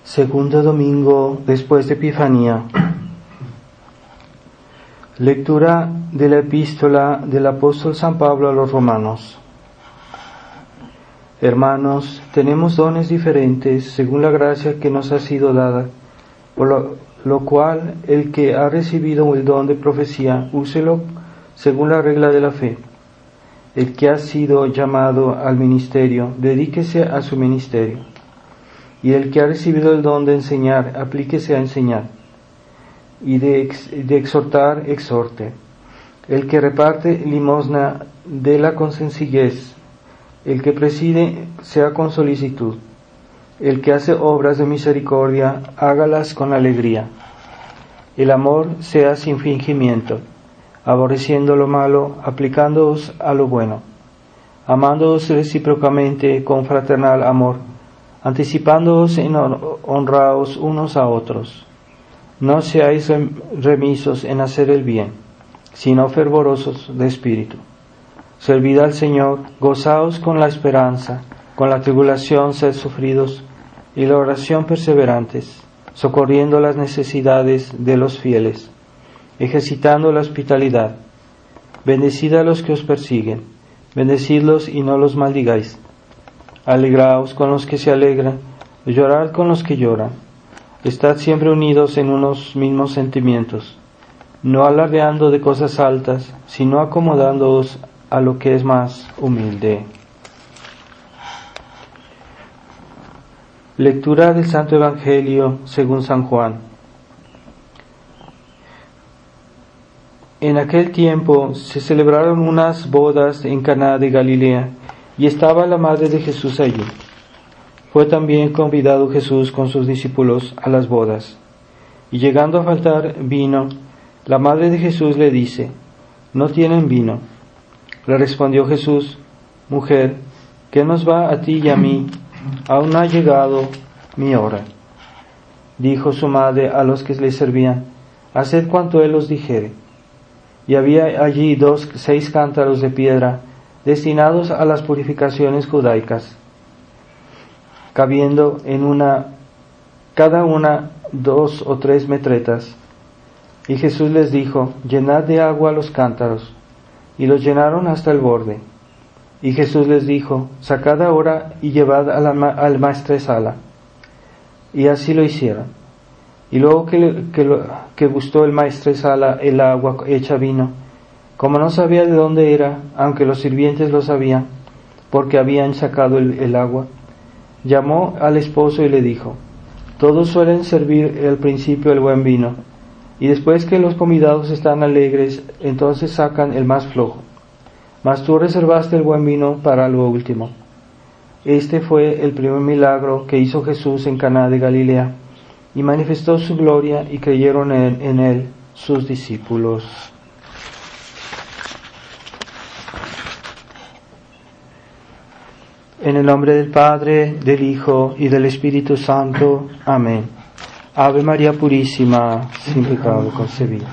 Segundo domingo después de Epifanía. Lectura de la epístola del apóstol San Pablo a los romanos. Hermanos, tenemos dones diferentes según la gracia que nos ha sido dada, por lo cual el que ha recibido el don de profecía, úselo según la regla de la fe. El que ha sido llamado al ministerio, dedíquese a su ministerio. Y el que ha recibido el don de enseñar, aplíquese a enseñar. Y de exhortar, exhorte. El que reparte limosna, déla con sencillez. El que preside, sea con solicitud. El que hace obras de misericordia, hágalas con alegría. El amor sea sin fingimiento, aborreciendo lo malo, aplicándoos a lo bueno, amándoos recíprocamente con fraternal amor, anticipándoos en honraos unos a otros. No seáis remisos en hacer el bien, sino fervorosos de espíritu. Servid al Señor, gozaos con la esperanza, con la tribulación sed sufridos, y la oración perseverantes, socorriendo las necesidades de los fieles, ejercitando la hospitalidad. Bendecid a los que os persiguen, bendecidlos y no los maldigáis. Alegraos con los que se alegran, llorad con los que lloran. Estad siempre unidos en unos mismos sentimientos, no alardeando de cosas altas, sino acomodándoos a lo que es más humilde. Lectura del Santo Evangelio según San Juan. En aquel tiempo se celebraron unas bodas en Caná de Galilea, y estaba la madre de Jesús allí. Fue también convidado Jesús con sus discípulos a las bodas. Y llegando a faltar vino, la madre de Jesús le dice: ¿No tienen vino? Le respondió Jesús: Mujer, ¿qué nos va a ti y a mí? Aún no ha llegado mi hora. Dijo su madre a los que le servían: Haced cuanto él os dijere. Y había allí 6 cántaros de piedra, destinados a las purificaciones judaicas, cabiendo en cada una 2 o 3 metretas. Y Jesús les dijo: Llenad de agua los cántaros. Y los llenaron hasta el borde. Y Jesús les dijo: Sacad ahora y llevad al maestresala. Y así lo hicieron. Y luego que gustó el maestresala el agua hecha vino, como no sabía de dónde era, aunque los sirvientes lo sabían, porque habían sacado el agua, llamó al esposo y le dijo: Todos suelen servir al principio el buen vino, y después que los convidados están alegres, entonces sacan el más flojo. Mas tú reservaste el buen vino para lo último. Este fue el primer milagro que hizo Jesús en Caná de Galilea, y manifestó su gloria, y creyeron en él sus discípulos. En el nombre del Padre, del Hijo y del Espíritu Santo. Amén. Ave María Purísima, sin pecado concebida.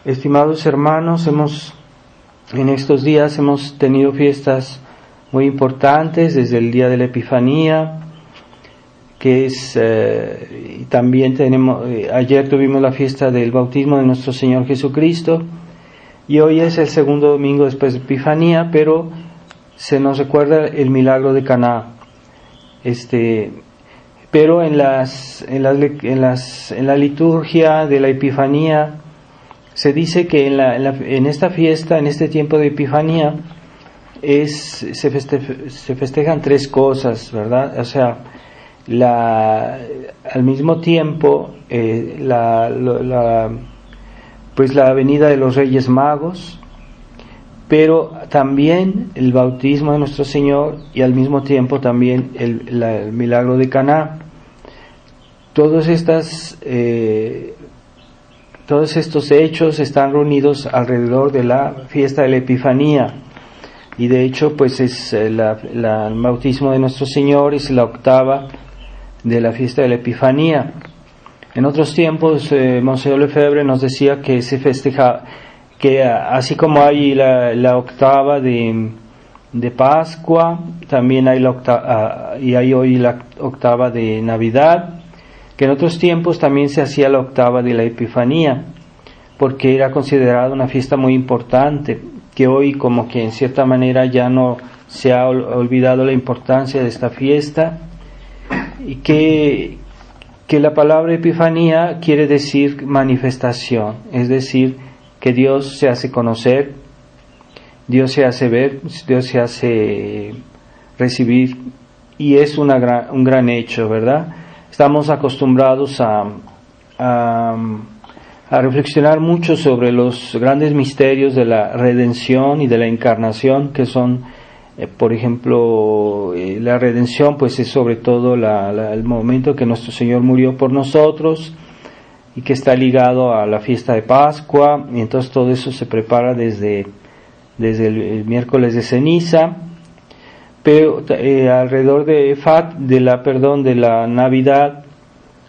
Estimados hermanos, en estos días hemos tenido fiestas muy importantes, desde el día de la Epifanía, que es, y también ayer tuvimos la fiesta del bautismo de nuestro Señor Jesucristo, y hoy es el segundo domingo después de Epifanía, pero se nos recuerda el milagro de Caná. Pero en la liturgia de la Epifanía se dice que en esta fiesta, en este tiempo de Epifanía, se festejan 3 cosas, ¿verdad? O sea, al mismo tiempo pues la venida de los Reyes Magos, pero también el bautismo de nuestro Señor, y al mismo tiempo también el milagro de Caná. Todos estos hechos están reunidos alrededor de la fiesta de la Epifanía, y de hecho pues es el bautismo de nuestro Señor, es la octava de la fiesta de la Epifanía. En otros tiempos Monseñor Lefebvre nos decía que se festeja, que así como hay la octava de de Pascua, también hay y hay hoy la octava de Navidad, que en otros tiempos también se hacía la octava de la Epifanía, porque era considerada una fiesta muy importante, que hoy como que en cierta manera ya no se ha olvidado la importancia de esta fiesta, y que la palabra Epifanía quiere decir manifestación, es decir, que Dios se hace conocer, Dios se hace ver, Dios se hace recibir, y es un gran hecho, ¿verdad? Estamos acostumbrados a reflexionar mucho sobre los grandes misterios de la redención y de la encarnación, que son, por ejemplo, la redención, pues es sobre todo el momento que nuestro Señor murió por nosotros, y que está ligado a la fiesta de Pascua, y entonces todo eso se prepara desde el miércoles de ceniza. Pero alrededor de la Navidad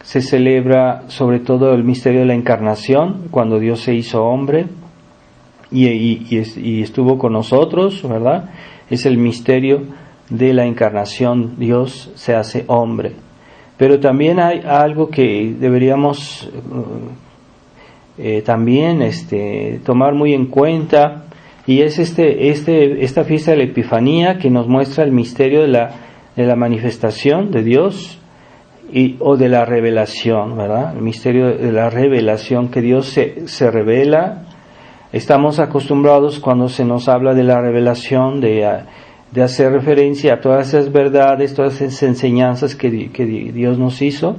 se celebra sobre todo el misterio de la encarnación, cuando Dios se hizo hombre y estuvo con nosotros, ¿verdad? Es el misterio de la encarnación, Dios se hace hombre. Pero también hay algo que deberíamos también tomar muy en cuenta, y es esta fiesta de la Epifanía, que nos muestra el misterio de la manifestación de Dios o de la revelación, ¿verdad? El misterio de la revelación, que Dios se revela. Estamos acostumbrados, cuando se nos habla de la revelación, de hacer referencia a todas esas verdades, todas esas enseñanzas que Dios nos hizo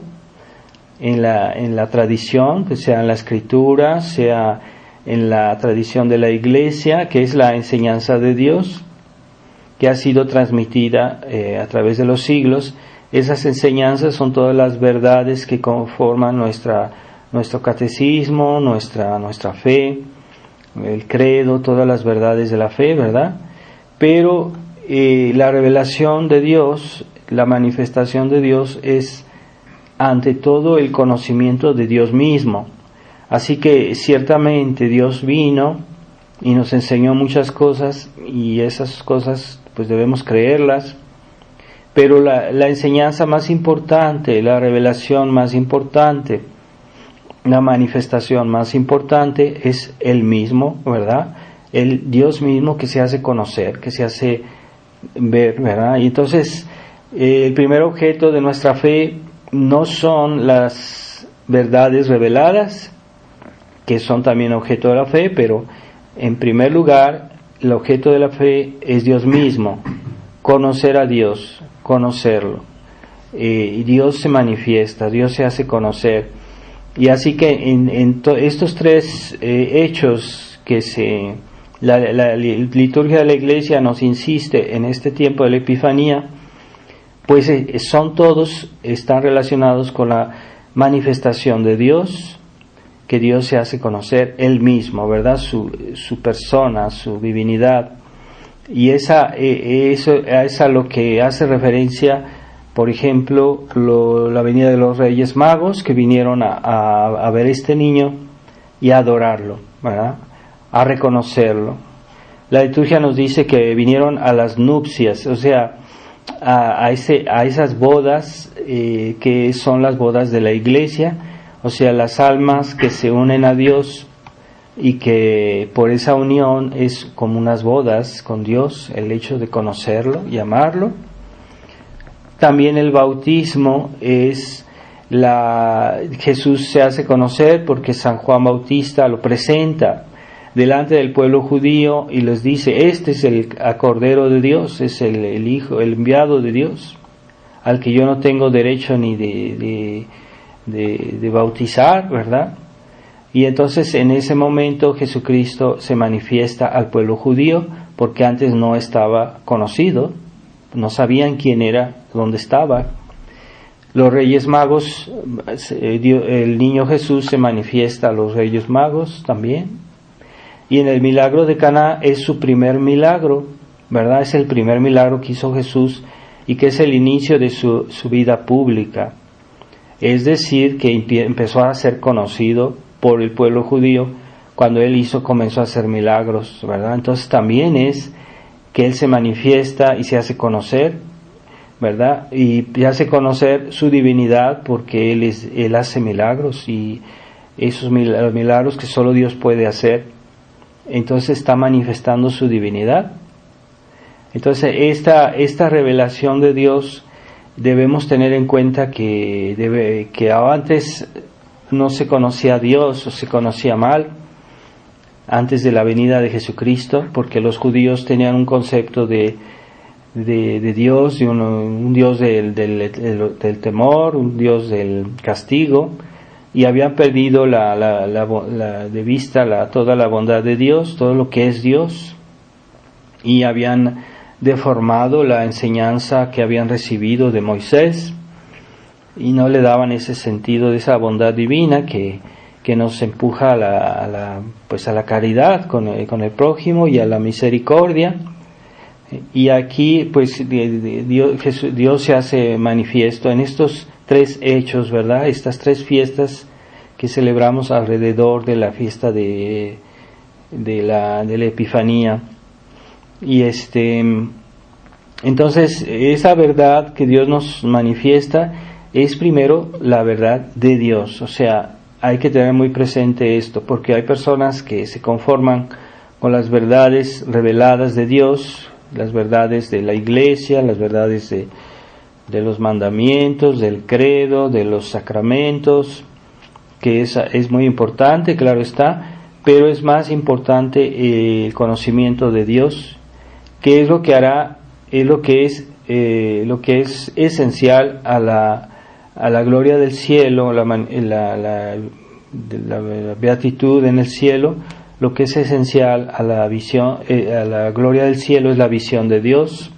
en la tradición, que sea en la Escritura, sea en la tradición de la Iglesia, que es la enseñanza de Dios, que ha sido transmitida a través de los siglos. Esas enseñanzas son todas las verdades que conforman nuestro catecismo, nuestra fe, el credo, todas las verdades de la fe, ¿verdad? Pero la revelación de Dios, la manifestación de Dios, es ante todo el conocimiento de Dios mismo. Así que ciertamente Dios vino y nos enseñó muchas cosas, y esas cosas pues debemos creerlas, pero la enseñanza más importante, la revelación más importante, la manifestación más importante es Él mismo, ¿verdad? El Dios mismo, que se hace conocer, que se hace ver, ¿verdad? Y entonces el primer objeto de nuestra fe no son las verdades reveladas, que son también objeto de la fe, pero en primer lugar el objeto de la fe es Dios mismo, conocer a Dios, conocerlo, y Dios se manifiesta, Dios se hace conocer. Y así que en estos tres hechos que la liturgia de la Iglesia nos insiste en este tiempo de la Epifanía, pues están relacionados con la manifestación de Dios, que Dios se hace conocer Él mismo, ¿verdad? Su persona, su divinidad. Y eso es a lo que hace referencia, por ejemplo, la venida de los Reyes Magos, que vinieron a ver a este niño y a adorarlo, ¿verdad? A reconocerlo. La liturgia nos dice que vinieron a las nupcias, o sea, a esas bodas que son las bodas de la Iglesia, o sea, las almas que se unen a Dios, y que por esa unión es como unas bodas con Dios, el hecho de conocerlo y amarlo. También el bautismo es Jesús se hace conocer porque San Juan Bautista lo presenta delante del pueblo judío y les dice: este es el Cordero de Dios, es el Hijo, el enviado de Dios, al que yo no tengo derecho ni de bautizar, ¿verdad? Y entonces en ese momento Jesucristo se manifiesta al pueblo judío, porque antes no estaba conocido, no sabían quién era, dónde estaba. Los Reyes Magos, el niño Jesús se manifiesta a los Reyes Magos también. Y en el milagro de Caná es su primer milagro, ¿verdad? Es el primer milagro que hizo Jesús y que es el inicio de su vida pública. Es decir, que empezó a ser conocido por el pueblo judío cuando él comenzó a hacer milagros, ¿verdad? Entonces también es que Él se manifiesta y se hace conocer, ¿verdad? Y hace conocer su divinidad porque Él hace milagros, y esos milagros que solo Dios puede hacer, entonces está manifestando su divinidad. Entonces esta revelación de Dios debemos tener en cuenta que antes no se conocía a Dios, o se conocía mal antes de la venida de Jesucristo, porque los judíos tenían un concepto de Dios, de un Dios del temor, un Dios del castigo, y habían perdido de vista toda la bondad de Dios, todo lo que es Dios, y habían deformado la enseñanza que habían recibido de Moisés, y no le daban ese sentido de esa bondad divina que nos empuja a la caridad con el prójimo y a la misericordia. Y aquí pues Dios se hace manifiesto en estos tres hechos, ¿verdad? Estas tres fiestas que celebramos alrededor de la fiesta de la Epifanía. Y entonces esa verdad que Dios nos manifiesta es primero la verdad de Dios. O sea, hay que tener muy presente esto, porque hay personas que se conforman con las verdades reveladas de Dios, las verdades de la iglesia, las verdades de los mandamientos, del credo, de los sacramentos, que es muy importante, claro está, pero es más importante el conocimiento de Dios, que es lo que hará, es lo que es esencial a la gloria del cielo, la beatitud en el cielo. Lo que es esencial a la visión, a la gloria del cielo, es la visión de Dios,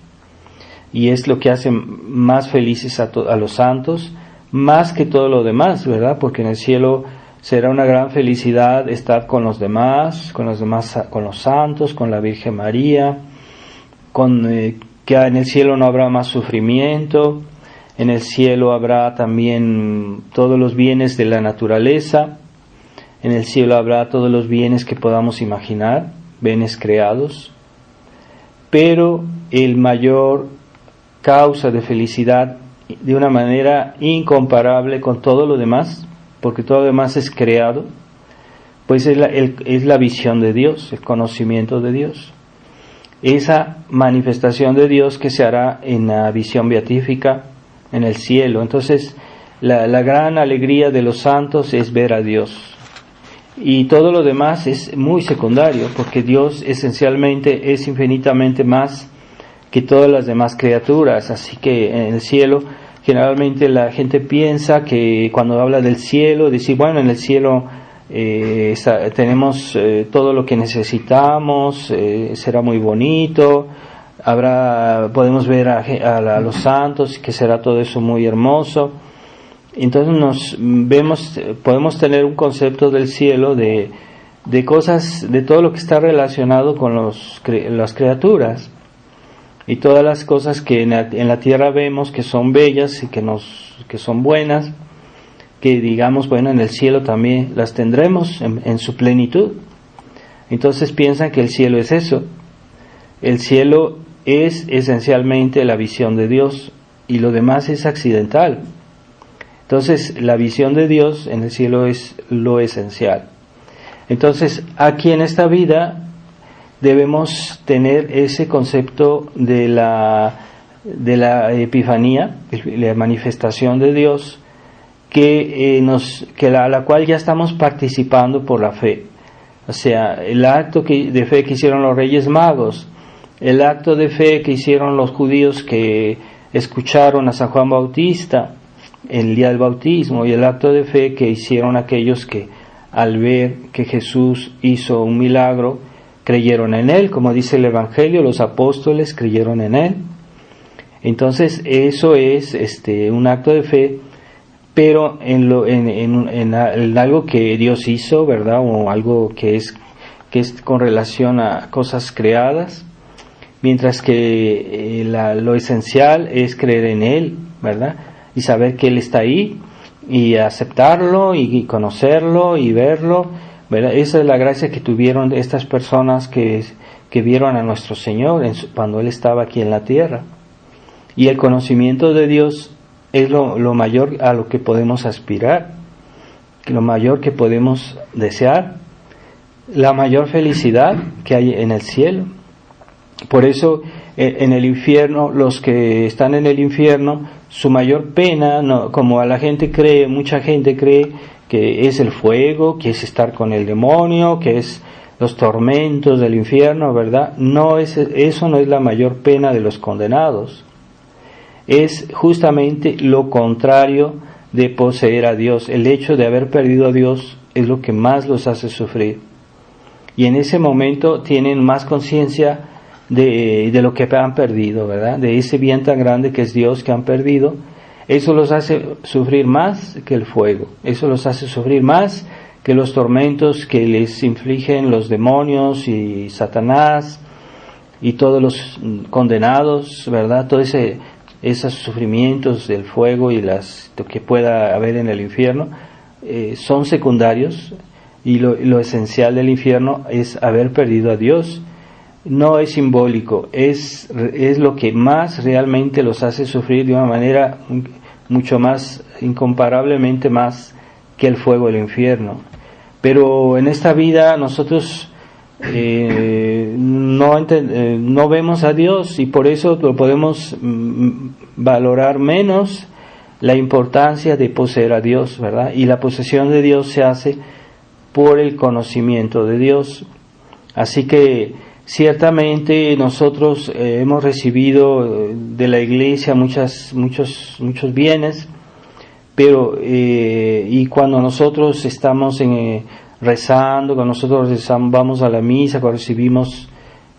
y es lo que hace más felices a los santos, más que todo lo demás, ¿verdad? Porque en el cielo será una gran felicidad estar con los demás, con los santos, con la Virgen María, que en el cielo no habrá más sufrimiento. En el cielo habrá también todos los bienes de la naturaleza. En el cielo habrá todos los bienes que podamos imaginar, bienes creados. Pero el mayor causa de felicidad, de una manera incomparable con todo lo demás, porque todo lo demás es creado, pues es la visión de Dios, el conocimiento de Dios. Esa manifestación de Dios que se hará en la visión beatífica en el cielo. Entonces, la gran alegría de los santos es ver a Dios. Y todo lo demás es muy secundario, porque Dios esencialmente es infinitamente más que todas las demás criaturas. Así que en el cielo, generalmente la gente piensa que cuando habla del cielo, dice, bueno, en el cielo tenemos todo lo que necesitamos, será muy bonito, podemos ver a los santos, que será todo eso muy hermoso. Entonces podemos tener un concepto del cielo de cosas, de todo lo que está relacionado con las criaturas, y todas las cosas que en la tierra vemos que son bellas y que son buenas, que digamos, bueno, en el cielo también las tendremos en su plenitud. Entonces piensan que el cielo es eso. El cielo es esencialmente la visión de Dios, y lo demás es accidental. Entonces la visión de Dios en el cielo es lo esencial. Entonces aquí en esta vida debemos tener ese concepto de la epifanía, la manifestación de Dios, a la cual ya estamos participando por la fe. O sea, el acto de fe que hicieron los Reyes Magos, el acto de fe que hicieron los judíos que escucharon a San Juan Bautista el día del bautismo, y el acto de fe que hicieron aquellos que al ver que Jesús hizo un milagro creyeron en él, como dice el Evangelio, los apóstoles creyeron en él. Entonces eso es un acto de fe, pero en algo que Dios hizo, ¿verdad? O algo que es con relación a cosas creadas, mientras que lo esencial es creer en él, ¿verdad? Y saber que él está ahí, y aceptarlo, y conocerlo, y verlo, ¿verdad? Esa es la gracia que tuvieron estas personas que que vieron a nuestro Señor cuando Él estaba aquí en la tierra. Y el conocimiento de Dios es lo mayor a lo que podemos aspirar, lo mayor que podemos desear, la mayor felicidad que hay en el cielo. Por eso en el infierno, los que están en el infierno, su mayor pena, como mucha gente cree que es el fuego, que es estar con el demonio, que es los tormentos del infierno, ¿verdad? Eso no es la mayor pena de los condenados. Es justamente lo contrario de poseer a Dios. El hecho de haber perdido a Dios es lo que más los hace sufrir. Y en ese momento tienen más conciencia de lo que han perdido, ¿verdad? De ese bien tan grande que es Dios que han perdido. Eso los hace sufrir más que el fuego. Eso los hace sufrir más que los tormentos que les infligen los demonios y Satanás y todos los condenados, ¿verdad? Todo esos sufrimientos del fuego y lo que pueda haber en el infierno son secundarios, y lo esencial del infierno es haber perdido a Dios. No es simbólico, es lo que más realmente los hace sufrir de una manera mucho más, incomparablemente más que el fuego del infierno. Pero en esta vida nosotros no vemos a Dios, y por eso lo podemos valorar menos la importancia de poseer a Dios, ¿verdad? Y la posesión de Dios se hace por el conocimiento de Dios. Así que ciertamente nosotros hemos recibido de la iglesia muchos bienes, pero y cuando nosotros estamos rezando, cuando nosotros vamos a la misa, cuando recibimos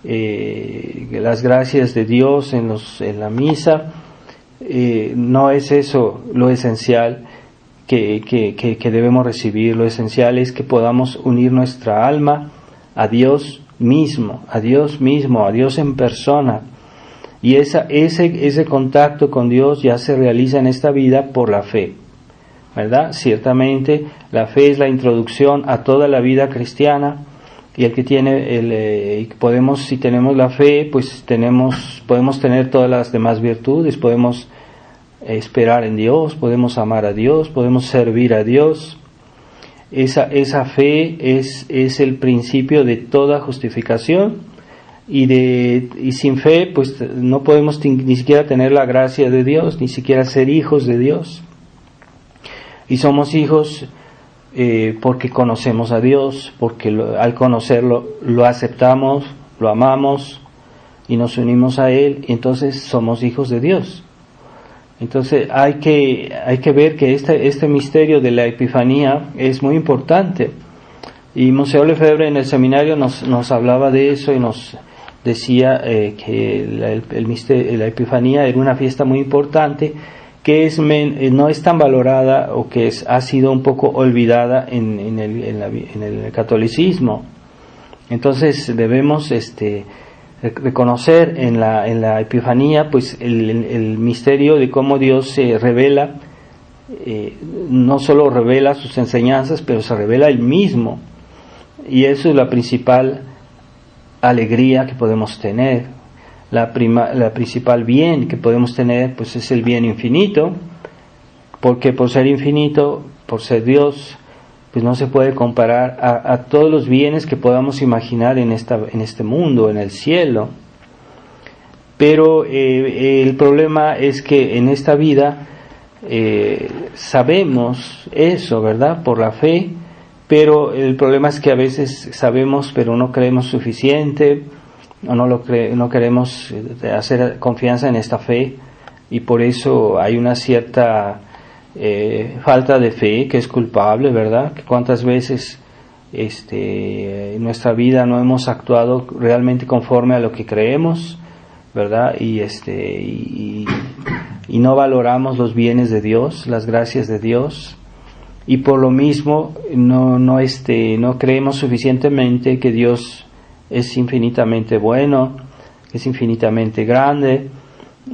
las gracias de Dios en la misa, no es eso lo esencial que debemos recibir. Lo esencial es que podamos unir nuestra alma a Dios mismo, a Dios en persona. Y ese contacto con Dios ya se realiza en esta vida por la fe, ¿verdad? Ciertamente la fe es la introducción a toda la vida cristiana, y el que tiene si tenemos la fe, pues podemos tener todas las demás virtudes, podemos esperar en Dios, podemos amar a Dios, podemos servir a Dios. Esa fe es el principio de toda justificación, y sin fe pues no podemos ni siquiera tener la gracia de Dios, ni siquiera ser hijos de Dios. Y somos hijos porque conocemos a Dios, porque al conocerlo lo aceptamos, lo amamos y nos unimos a Él, y entonces somos hijos de Dios. Entonces hay que ver que este misterio de la Epifanía es muy importante, y Monseñor Lefebvre en el seminario nos hablaba de eso, y nos decía que la Epifanía era una fiesta muy importante, que no es tan valorada, o que ha sido un poco olvidada en el catolicismo. Entonces debemos reconocer en la Epifanía pues el misterio de cómo Dios se revela, no solo revela sus enseñanzas, pero se revela Él mismo, y eso es la principal alegría que podemos tener. La principal bien que podemos tener pues es el bien infinito, porque por ser infinito, por ser Dios, pues no se puede comparar a todos los bienes que podamos imaginar en este mundo, en el cielo. Pero el problema es que en esta vida sabemos eso, ¿verdad?, por la fe, pero el problema es que a veces sabemos pero no creemos suficiente, o no queremos hacer confianza en esta fe, y por eso hay una cierta falta de fe que es culpable, ¿verdad? Que cuántas veces en nuestra vida no hemos actuado realmente conforme a lo que creemos, ¿verdad? Y no valoramos los bienes de Dios, las gracias de Dios, y por lo mismo no creemos suficientemente que Dios es infinitamente bueno, es infinitamente grande,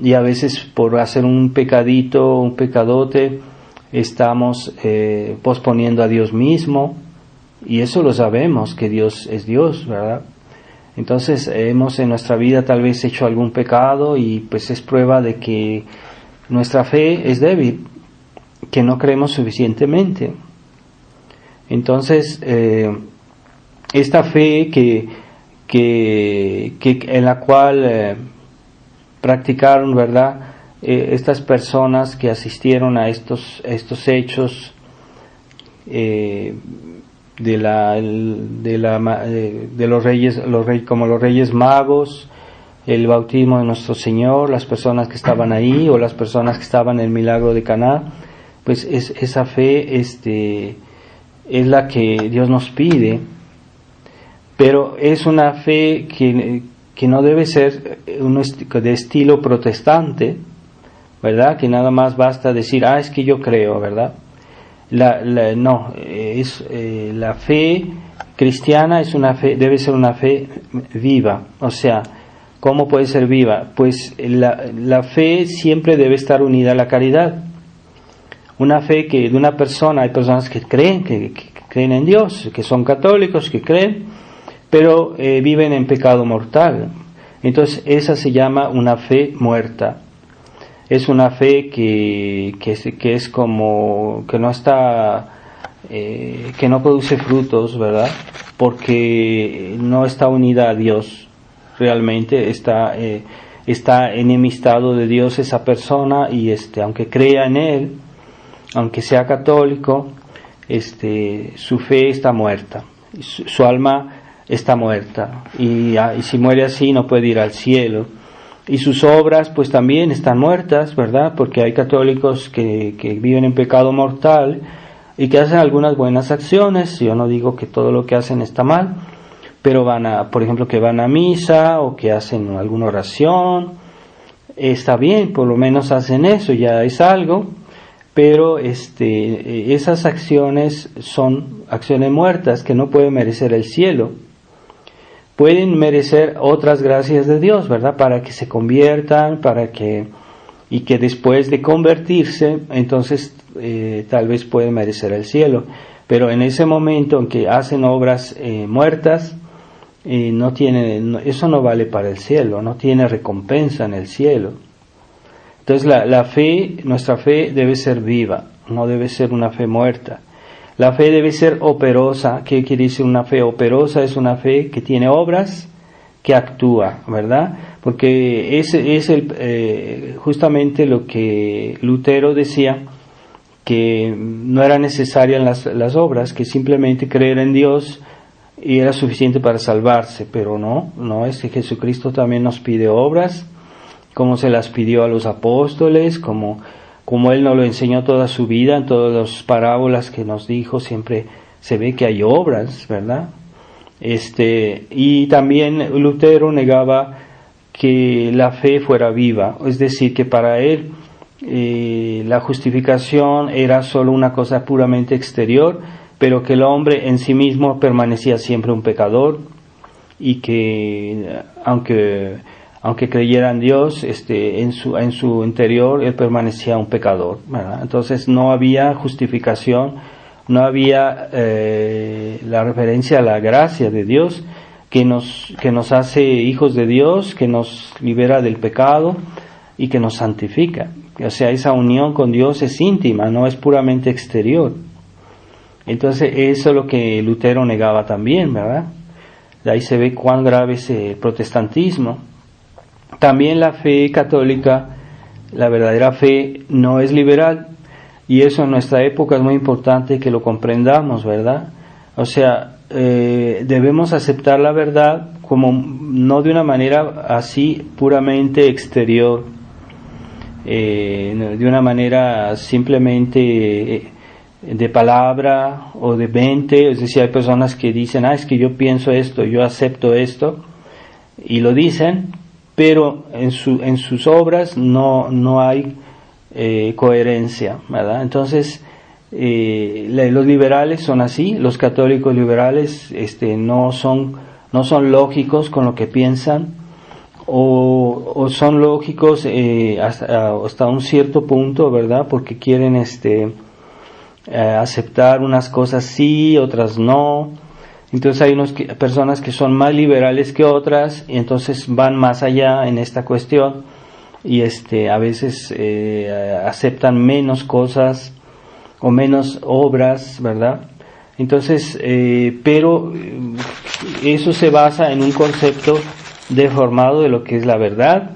y a veces por hacer un pecadote, estamos posponiendo a Dios mismo, y eso lo sabemos, que Dios es Dios, ¿verdad? Entonces hemos en nuestra vida tal vez hecho algún pecado y pues es prueba de que nuestra fe es débil, que no creemos suficientemente. Entonces esta fe que en la cual practicaron, ¿verdad? Estas personas que asistieron a estos hechos de los reyes, como los reyes magos, el bautismo de nuestro Señor, las personas que estaban ahí o las personas que estaban en el milagro de Caná, pues esa fe es la que Dios nos pide, pero es una fe que no debe ser de estilo protestante, ¿verdad? Que nada más basta decir, es que yo creo, ¿verdad? La fe cristiana debe ser una fe viva. O sea, ¿cómo puede ser viva? Pues la fe siempre debe estar unida a la caridad. Una fe que de una persona, hay personas que creen, que creen en Dios, que son católicos, que creen, pero viven en pecado mortal. Entonces esa se llama una fe muerta. Es una fe que es como que no está, que no produce frutos, ¿verdad? Porque no está unida a Dios. Realmente está enemistado de Dios esa persona y aunque crea en Él, aunque sea católico, su fe está muerta, su alma está muerta y si muere así no puede ir al cielo. Y sus obras pues también están muertas, ¿verdad? Porque hay católicos que viven en pecado mortal y que hacen algunas buenas acciones. Yo no digo que todo lo que hacen está mal, pero por ejemplo, que van a misa o que hacen alguna oración, está bien, por lo menos hacen eso, ya es algo, pero esas acciones son acciones muertas que no pueden merecer el cielo. Pueden merecer otras gracias de Dios, ¿verdad? Para que se conviertan, y que después de convertirse, entonces tal vez pueden merecer el cielo. Pero en ese momento en que hacen obras muertas, eso no vale para el cielo, no tiene recompensa en el cielo. Entonces nuestra fe debe ser viva, no debe ser una fe muerta. La fe debe ser operosa. ¿Qué quiere decir una fe operosa? Es una fe que tiene obras, que actúa, ¿verdad? Porque es justamente lo que Lutero decía, que no eran necesarias las obras, que simplemente creer en Dios y era suficiente para salvarse, pero no, es que Jesucristo también nos pide obras, como se las pidió a los apóstoles, como Él nos lo enseñó toda su vida, en todas las parábolas que nos dijo, siempre se ve que hay obras, ¿verdad? Y también Lutero negaba que la fe fuera viva, es decir, que para él la justificación era solo una cosa puramente exterior, pero que el hombre en sí mismo permanecía siempre un pecador y que aunque creyera en Dios, en su interior él permanecía un pecador, ¿verdad? Entonces no había justificación, no había la referencia a la gracia de Dios que nos hace hijos de Dios, que nos libera del pecado y que nos santifica. O sea, esa unión con Dios es íntima, no es puramente exterior. Entonces eso es lo que Lutero negaba también, ¿verdad? De ahí se ve cuán grave es el protestantismo. También la fe católica, la verdadera fe, no es liberal, y eso en nuestra época es muy importante que lo comprendamos, ¿verdad? O sea, debemos aceptar la verdad como no de una manera así puramente exterior, de una manera simplemente de palabra o de mente. Es decir, hay personas que dicen, es que yo pienso esto, yo acepto esto, y lo dicen, pero en sus obras no hay coherencia, ¿verdad? Entonces los liberales son así, los católicos liberales no son lógicos con lo que piensan, o son lógicos hasta un cierto punto, ¿verdad? Porque quieren aceptar unas cosas sí, otras no. Entonces hay personas que son más liberales que otras y entonces van más allá en esta cuestión y a veces aceptan menos cosas o menos obras, ¿verdad? Entonces, pero eso se basa en un concepto deformado de lo que es la verdad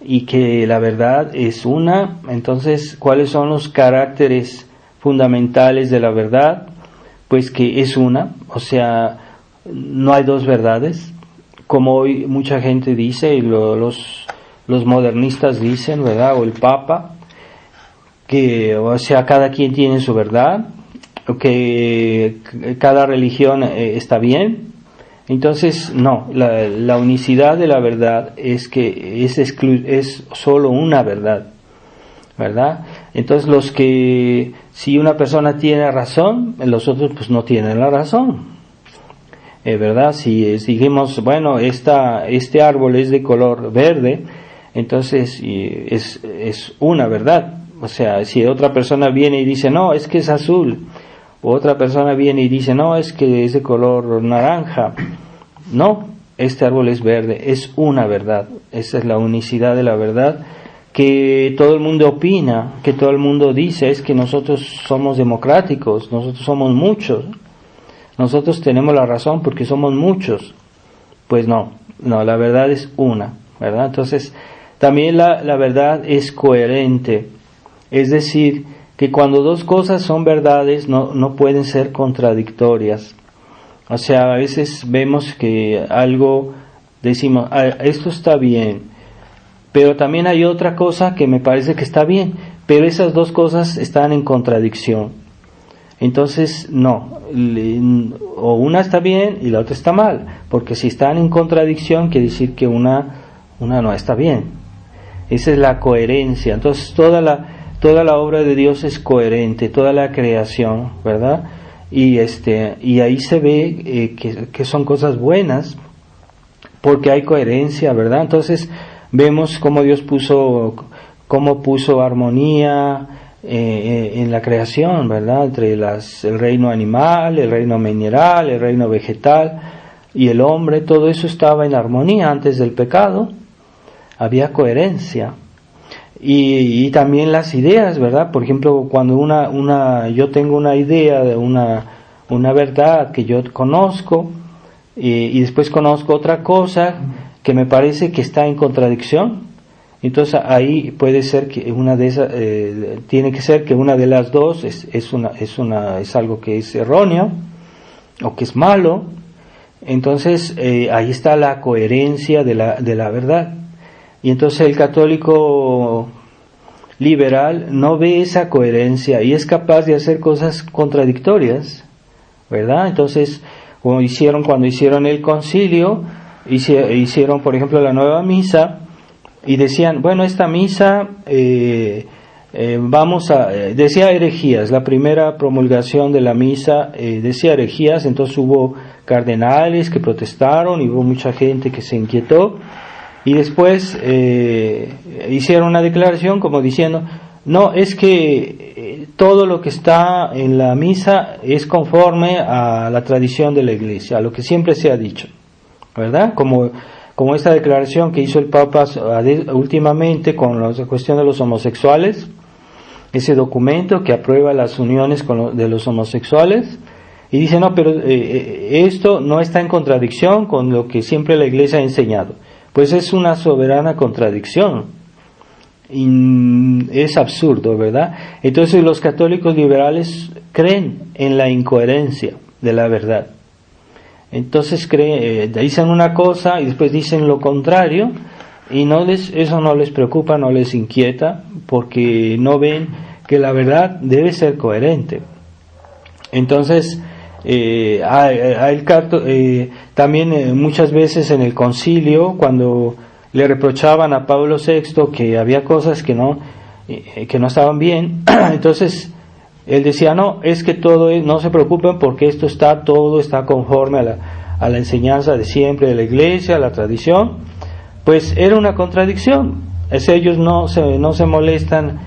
y que la verdad es una. Entonces, ¿cuáles son los caracteres fundamentales de la verdad? Pues que es una, o sea, no hay dos verdades, como hoy mucha gente dice y los modernistas dicen, ¿verdad? O el Papa, que, o sea, cada quien tiene su verdad, que cada religión está bien. Entonces, no, la unicidad de la verdad es que es solo una verdad, ¿verdad? Entonces si una persona tiene razón, los otros pues no tienen la razón, ¿verdad? Si dijimos, bueno, este árbol es de color verde, entonces es una verdad. O sea, si otra persona viene y dice, no, es que es azul, o otra persona viene y dice, no, es que es de color naranja, no, este árbol es verde, es una verdad. Esa es la unicidad de la verdad, que todo el mundo opina, que todo el mundo dice, es que nosotros somos democráticos, nosotros somos muchos, nosotros tenemos la razón porque somos muchos. Pues no, la verdad es una, ¿verdad? Entonces, también la verdad es coherente, es decir, que cuando dos cosas son verdades no pueden ser contradictorias. O sea, a veces vemos que algo, decimos, esto está bien, pero también hay otra cosa que me parece que está bien, pero esas dos cosas están en contradicción. Entonces, no, o una está bien y la otra está mal, porque si están en contradicción quiere decir que una no está bien. Esa es la coherencia. Entonces, toda la obra de Dios es coherente, toda la creación, ¿verdad? Y ahí se ve que son cosas buenas, porque hay coherencia, ¿verdad? Entonces, vemos cómo Dios puso armonía en la creación, ¿verdad? Entre el reino animal, el reino mineral, el reino vegetal y el hombre, todo eso estaba en armonía antes del pecado, había coherencia. Y también las ideas, ¿verdad? Por ejemplo, cuando yo tengo una idea de una verdad que yo conozco y después conozco otra cosa que me parece que está en contradicción, entonces ahí puede ser que una de esas tiene que ser que una de las dos es algo que es erróneo o que es malo. Entonces ahí está la coherencia de la verdad. Y entonces el católico liberal no ve esa coherencia y es capaz de hacer cosas contradictorias, ¿verdad? Entonces, cuando hicieron el concilio, hicieron por ejemplo la nueva misa y decían, bueno, esta misa decía herejías, la primera promulgación de la misa decía herejías, entonces hubo cardenales que protestaron y hubo mucha gente que se inquietó. Y después hicieron una declaración como diciendo, no, es que todo lo que está en la misa es conforme a la tradición de la Iglesia, a lo que siempre se ha dicho, ¿verdad? Como esta declaración que hizo el Papa últimamente con la cuestión de los homosexuales, ese documento que aprueba las uniones de los homosexuales, y dice, no, pero esto no está en contradicción con lo que siempre la Iglesia ha enseñado. Pues es una soberana contradicción. Es absurdo, ¿verdad? Entonces los católicos liberales creen en la incoherencia de la verdad. Entonces dicen una cosa y después dicen lo contrario y eso no les preocupa, no les inquieta, porque no ven que la verdad debe ser coherente. Entonces también muchas veces en el concilio, cuando le reprochaban a Pablo VI que había cosas que no estaban bien, entonces él decía, no, es que no se preocupen porque todo está conforme a la enseñanza de siempre de la Iglesia, a la tradición. Pues era una contradicción. Ellos no se molestan,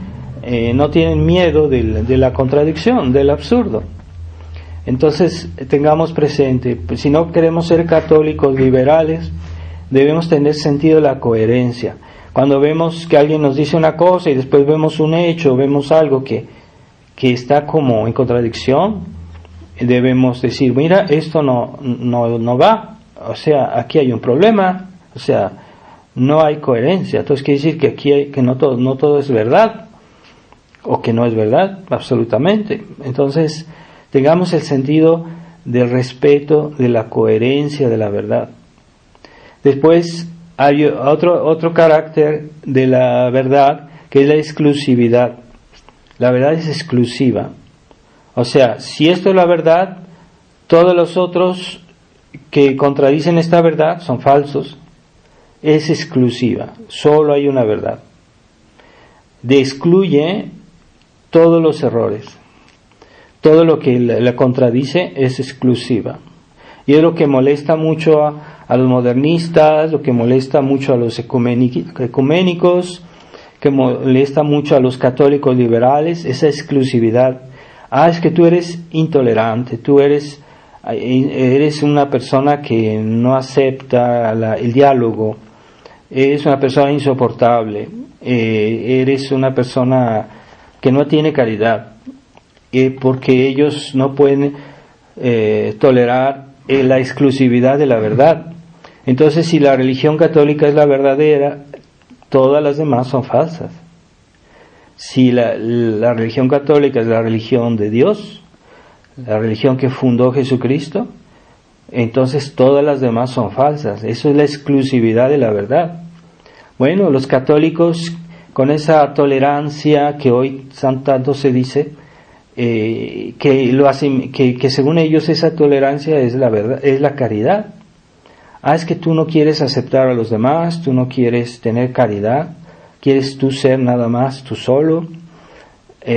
no tienen miedo de la contradicción, del absurdo. Entonces, tengamos presente, pues, si no queremos ser católicos liberales, debemos tener sentido de la coherencia. Cuando vemos que alguien nos dice una cosa y después vemos un hecho, vemos algo que está como en contradicción, debemos decir, mira, esto no va, o sea, aquí hay un problema, o sea, no hay coherencia. Entonces quiere decir que que no todo es verdad, o que no es verdad, absolutamente. Entonces, tengamos el sentido del respeto, de la coherencia de la verdad. Después hay otro carácter de la verdad, que es la exclusividad. La verdad es exclusiva. O sea, si esto es la verdad, todos los otros que contradicen esta verdad son falsos. Es exclusiva. Solo hay una verdad. Excluye todos los errores. Todo lo que la contradice es exclusiva. Y es lo que molesta mucho a los modernistas, lo que molesta mucho a los ecuménicos, que molesta mucho a los católicos liberales, esa exclusividad. Es que tú eres intolerante, tú eres una persona que no acepta el diálogo, eres una persona insoportable, eres una persona que no tiene caridad, porque ellos no pueden tolerar la exclusividad de la verdad. Entonces, si la religión católica es la verdadera, todas las demás son falsas. Si la religión católica es la religión de Dios, la religión que fundó Jesucristo, entonces todas las demás son falsas. Eso es la exclusividad de la verdad. Bueno, los católicos, con esa tolerancia que hoy tanto se dice, que según ellos esa tolerancia es la verdad, es la caridad. Es que tú no quieres aceptar a los demás, tú no quieres tener caridad, quieres tú ser nada más tú solo.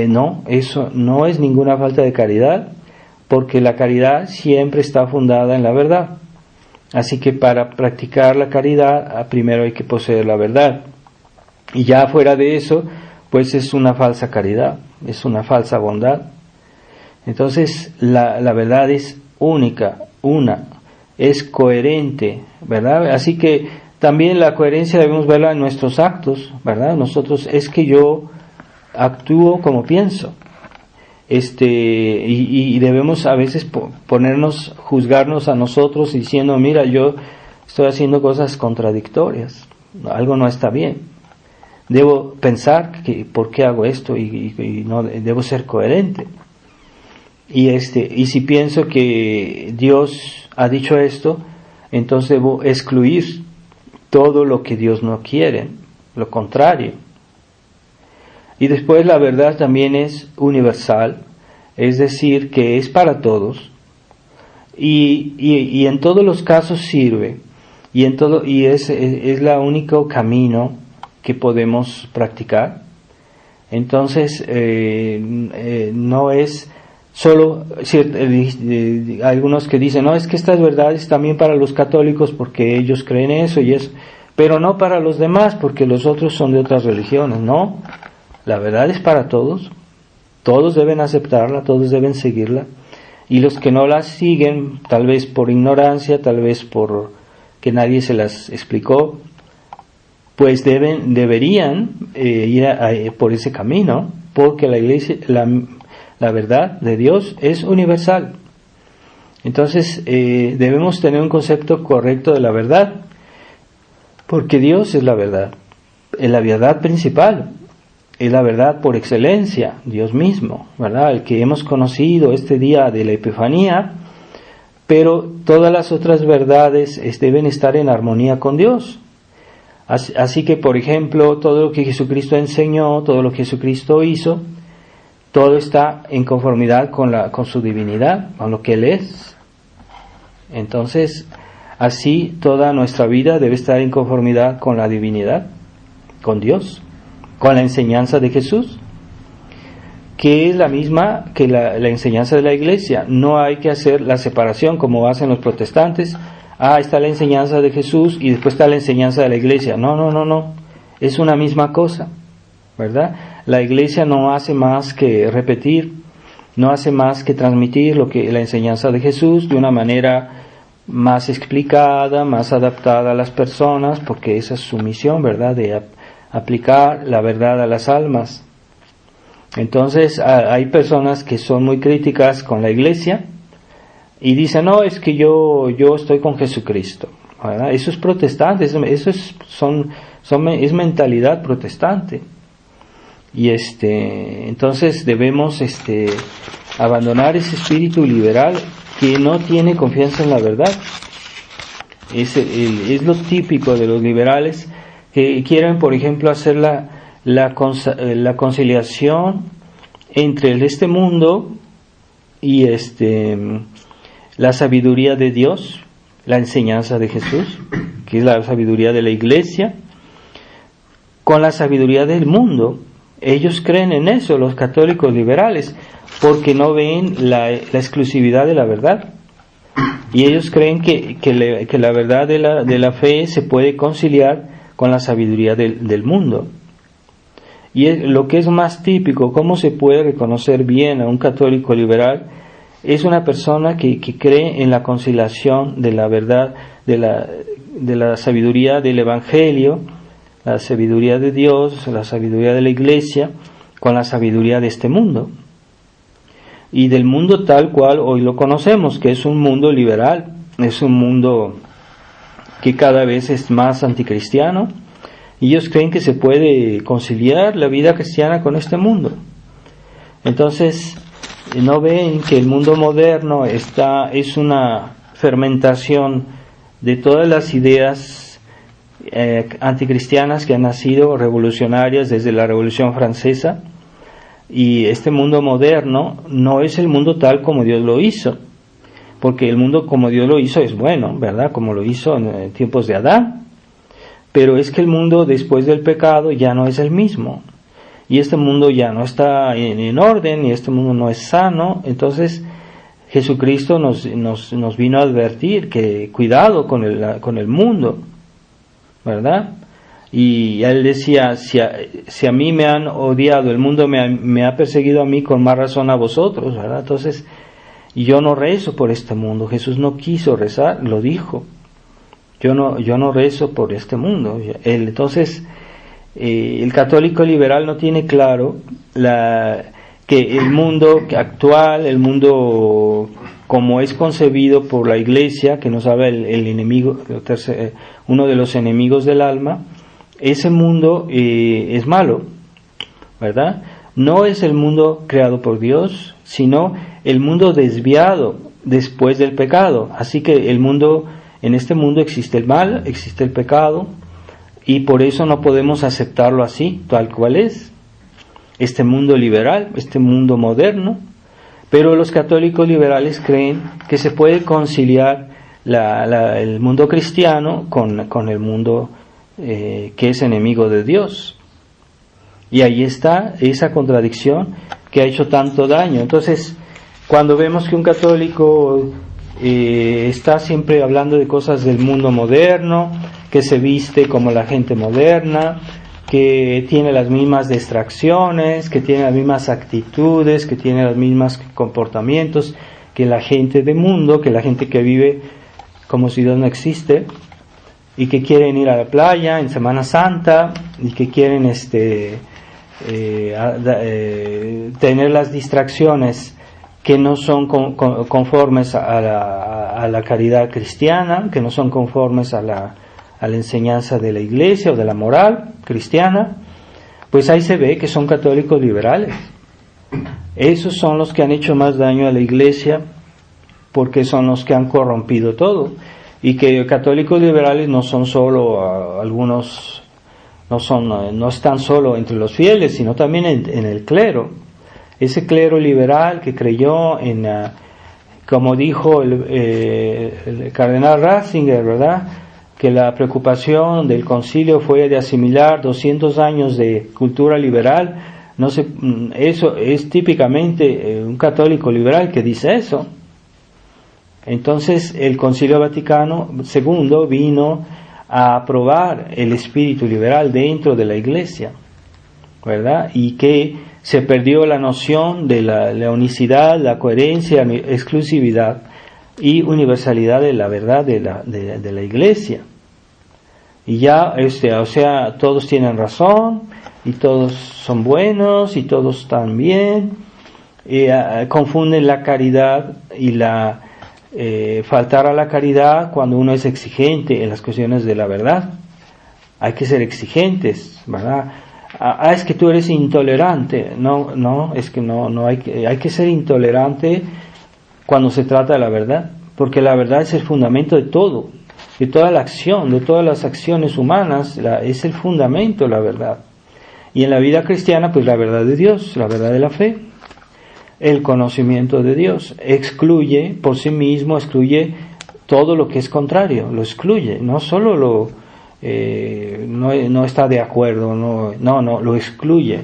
No, eso no es ninguna falta de caridad, porque la caridad siempre está fundada en la verdad. Así que para practicar la caridad, primero hay que poseer la verdad. Y ya fuera de eso, pues es una falsa caridad, es una falsa bondad. Entonces, la verdad es única, es coherente, ¿verdad? Así que también la coherencia debemos verla en nuestros actos, ¿verdad? Nosotros, es que yo actúo como pienso. Y debemos a veces juzgarnos a nosotros diciendo, mira, yo estoy haciendo cosas contradictorias, algo no está bien. Debo pensar por qué hago esto y no debo ser coherente. Y si pienso que Dios ha dicho esto, entonces debo excluir todo lo que Dios no quiere, lo contrario. Y después la verdad también es universal, es decir, que es para todos y en todos los casos sirve y es el único camino que podemos practicar. Entonces no es solo algunos que dicen, no, es que estas verdades también para los católicos porque ellos creen eso y eso, pero no para los demás porque los otros son de otras religiones. No, la verdad es para todos deben aceptarla, todos deben seguirla, y los que no la siguen, tal vez por ignorancia, tal vez por que nadie se las explicó, pues deberían ir por ese camino, porque la Iglesia, la verdad de Dios es universal. Entonces debemos tener un concepto correcto de la verdad, porque Dios es la verdad principal, es la verdad por excelencia, Dios mismo, ¿verdad? El que hemos conocido este día de la Epifanía, pero todas las otras verdades deben estar en armonía con Dios. Así que, por ejemplo, todo lo que Jesucristo enseñó, todo lo que Jesucristo hizo, todo está en conformidad con su divinidad, con lo que Él es. Entonces, así toda nuestra vida debe estar en conformidad con la divinidad, con Dios, con la enseñanza de Jesús, que es la misma que la enseñanza de la Iglesia. No hay que hacer la separación como hacen los protestantes. Está la enseñanza de Jesús y después está la enseñanza de la Iglesia. No. Es una misma cosa, ¿verdad? La Iglesia no hace más que repetir no hace más que transmitir la enseñanza de Jesús de una manera más explicada, más adaptada a las personas, porque esa es su misión, ¿verdad?, de aplicar la verdad a las almas. Entonces hay personas que son muy críticas con la iglesia y dicen, no, es que yo estoy con Jesucristo, ¿verdad? Eso es protestante, eso es mentalidad protestante. Y entonces debemos abandonar ese espíritu liberal que no tiene confianza en la verdad. Es lo típico de los liberales, que quieren, por ejemplo, hacer la conciliación entre este mundo y la sabiduría de Dios, la enseñanza de Jesús, que es la sabiduría de la iglesia, con la sabiduría del mundo. Ellos creen en eso, los católicos liberales, porque no ven la exclusividad de la verdad. Y ellos creen que la verdad de la fe se puede conciliar con la sabiduría del mundo. Y lo que es más típico, cómo se puede reconocer bien a un católico liberal, es una persona que cree en la conciliación de la verdad, de la sabiduría del Evangelio, la sabiduría de Dios, la sabiduría de la Iglesia, con la sabiduría de este mundo. Y del mundo tal cual hoy lo conocemos, que es un mundo liberal, es un mundo que cada vez es más anticristiano, y ellos creen que se puede conciliar la vida cristiana con este mundo. Entonces, no ven que el mundo moderno es una fermentación de todas las ideas anticristianas que han nacido revolucionarias desde la Revolución Francesa, y este mundo moderno no es el mundo tal como Dios lo hizo, porque el mundo como Dios lo hizo es bueno, ¿verdad?, como lo hizo en tiempos de Adán, pero es que el mundo después del pecado ya no es el mismo, y este mundo ya no está en orden, y este mundo no es sano. Entonces Jesucristo nos vino a advertir que cuidado con el mundo, ¿verdad? Y él decía, si a mí me han odiado, el mundo me ha perseguido a mí, con más razón a vosotros, ¿verdad? Entonces, yo no rezo por este mundo. Jesús no quiso rezar, lo dijo. Yo no rezo por este mundo. Entonces, el católico liberal no tiene claro que el mundo actual, el mundo como es concebido por la Iglesia, que nos habla el enemigo, uno de los enemigos del alma, ese mundo es malo, ¿verdad? No es el mundo creado por Dios, sino el mundo desviado después del pecado. Así que en este mundo existe el mal, existe el pecado, y por eso no podemos aceptarlo así, tal cual es. Este mundo liberal, este mundo moderno. Pero los católicos liberales creen que se puede conciliar el mundo cristiano con el mundo que es enemigo de Dios. Y ahí está esa contradicción que ha hecho tanto daño. Entonces, cuando vemos que un católico está siempre hablando de cosas del mundo moderno, que se viste como la gente moderna, que tiene las mismas distracciones, que tiene las mismas actitudes, que tiene los mismos comportamientos que la gente del mundo, que la gente que vive como si Dios no existe, y que quieren ir a la playa en Semana Santa, y que quieren tener las distracciones que no son conformes a la caridad cristiana, que no son conformes a la enseñanza de la Iglesia o de la moral cristiana, pues ahí se ve que son católicos liberales. Esos son los que han hecho más daño a la Iglesia, porque son los que han corrompido todo. Y que católicos liberales no son solo algunos, no están solo entre los fieles, sino también en el clero. Ese clero liberal que creyó como dijo el cardenal Ratzinger, ¿verdad?, que la preocupación del concilio fue de asimilar 200 años de cultura liberal. Eso es típicamente un católico liberal que dice eso. Entonces el Concilio Vaticano II vino a aprobar el espíritu liberal dentro de la Iglesia, ¿verdad? Y que Se perdió la noción de la unicidad, la coherencia, exclusividad y universalidad de la verdad de la Iglesia. Y ya, o sea, todos tienen razón, y todos son buenos, y todos están bien, y confunden la caridad y faltar a la caridad cuando uno es exigente en las cuestiones de la verdad. Hay que ser exigentes, ¿verdad? Es que tú eres intolerante. No, es que no hay que ser intolerante cuando se trata de la verdad, porque la verdad es el fundamento de todo, de toda la acción, de todas las acciones humanas, es el fundamento, la verdad. Y en la vida cristiana, pues la verdad de Dios, la verdad de la fe, el conocimiento de Dios, excluye por sí mismo, excluye todo lo que es contrario, lo excluye, no solo no está de acuerdo, no, lo excluye.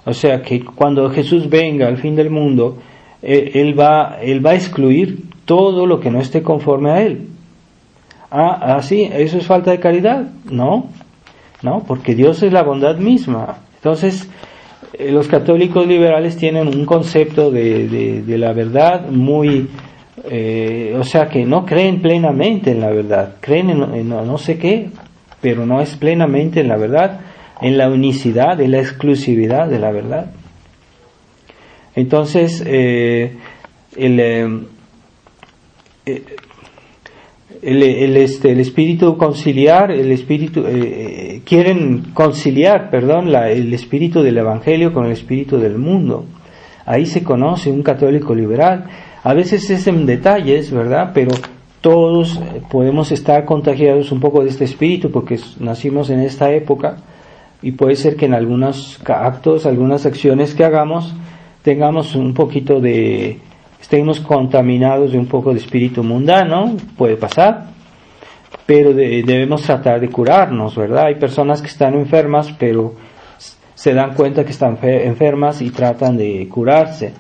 O sea que cuando Jesús venga al fin del mundo, Él va a excluir todo lo que no esté conforme a Él. ¿Sí? ¿Eso es falta de caridad? No, porque Dios es la bondad misma. Entonces, los católicos liberales tienen un concepto de la verdad muy, o sea que no creen plenamente en la verdad, creen en no sé qué, pero no es plenamente en la verdad, en la unicidad, en la exclusividad de la verdad. Entonces, el espíritu conciliar, quieren conciliar, el espíritu del Evangelio con el espíritu del mundo. Ahí se conoce un católico liberal. A veces es en detalles, ¿verdad? Pero todos podemos estar contagiados un poco de este espíritu porque nacimos en esta época, y puede ser que en algunos actos, algunas acciones que hagamos, tengamos un poquito estemos contaminados de un poco de espíritu mundano, puede pasar, pero debemos tratar de curarnos, ¿verdad? Hay personas que están enfermas, pero se dan cuenta que están enfermas y tratan de curarse.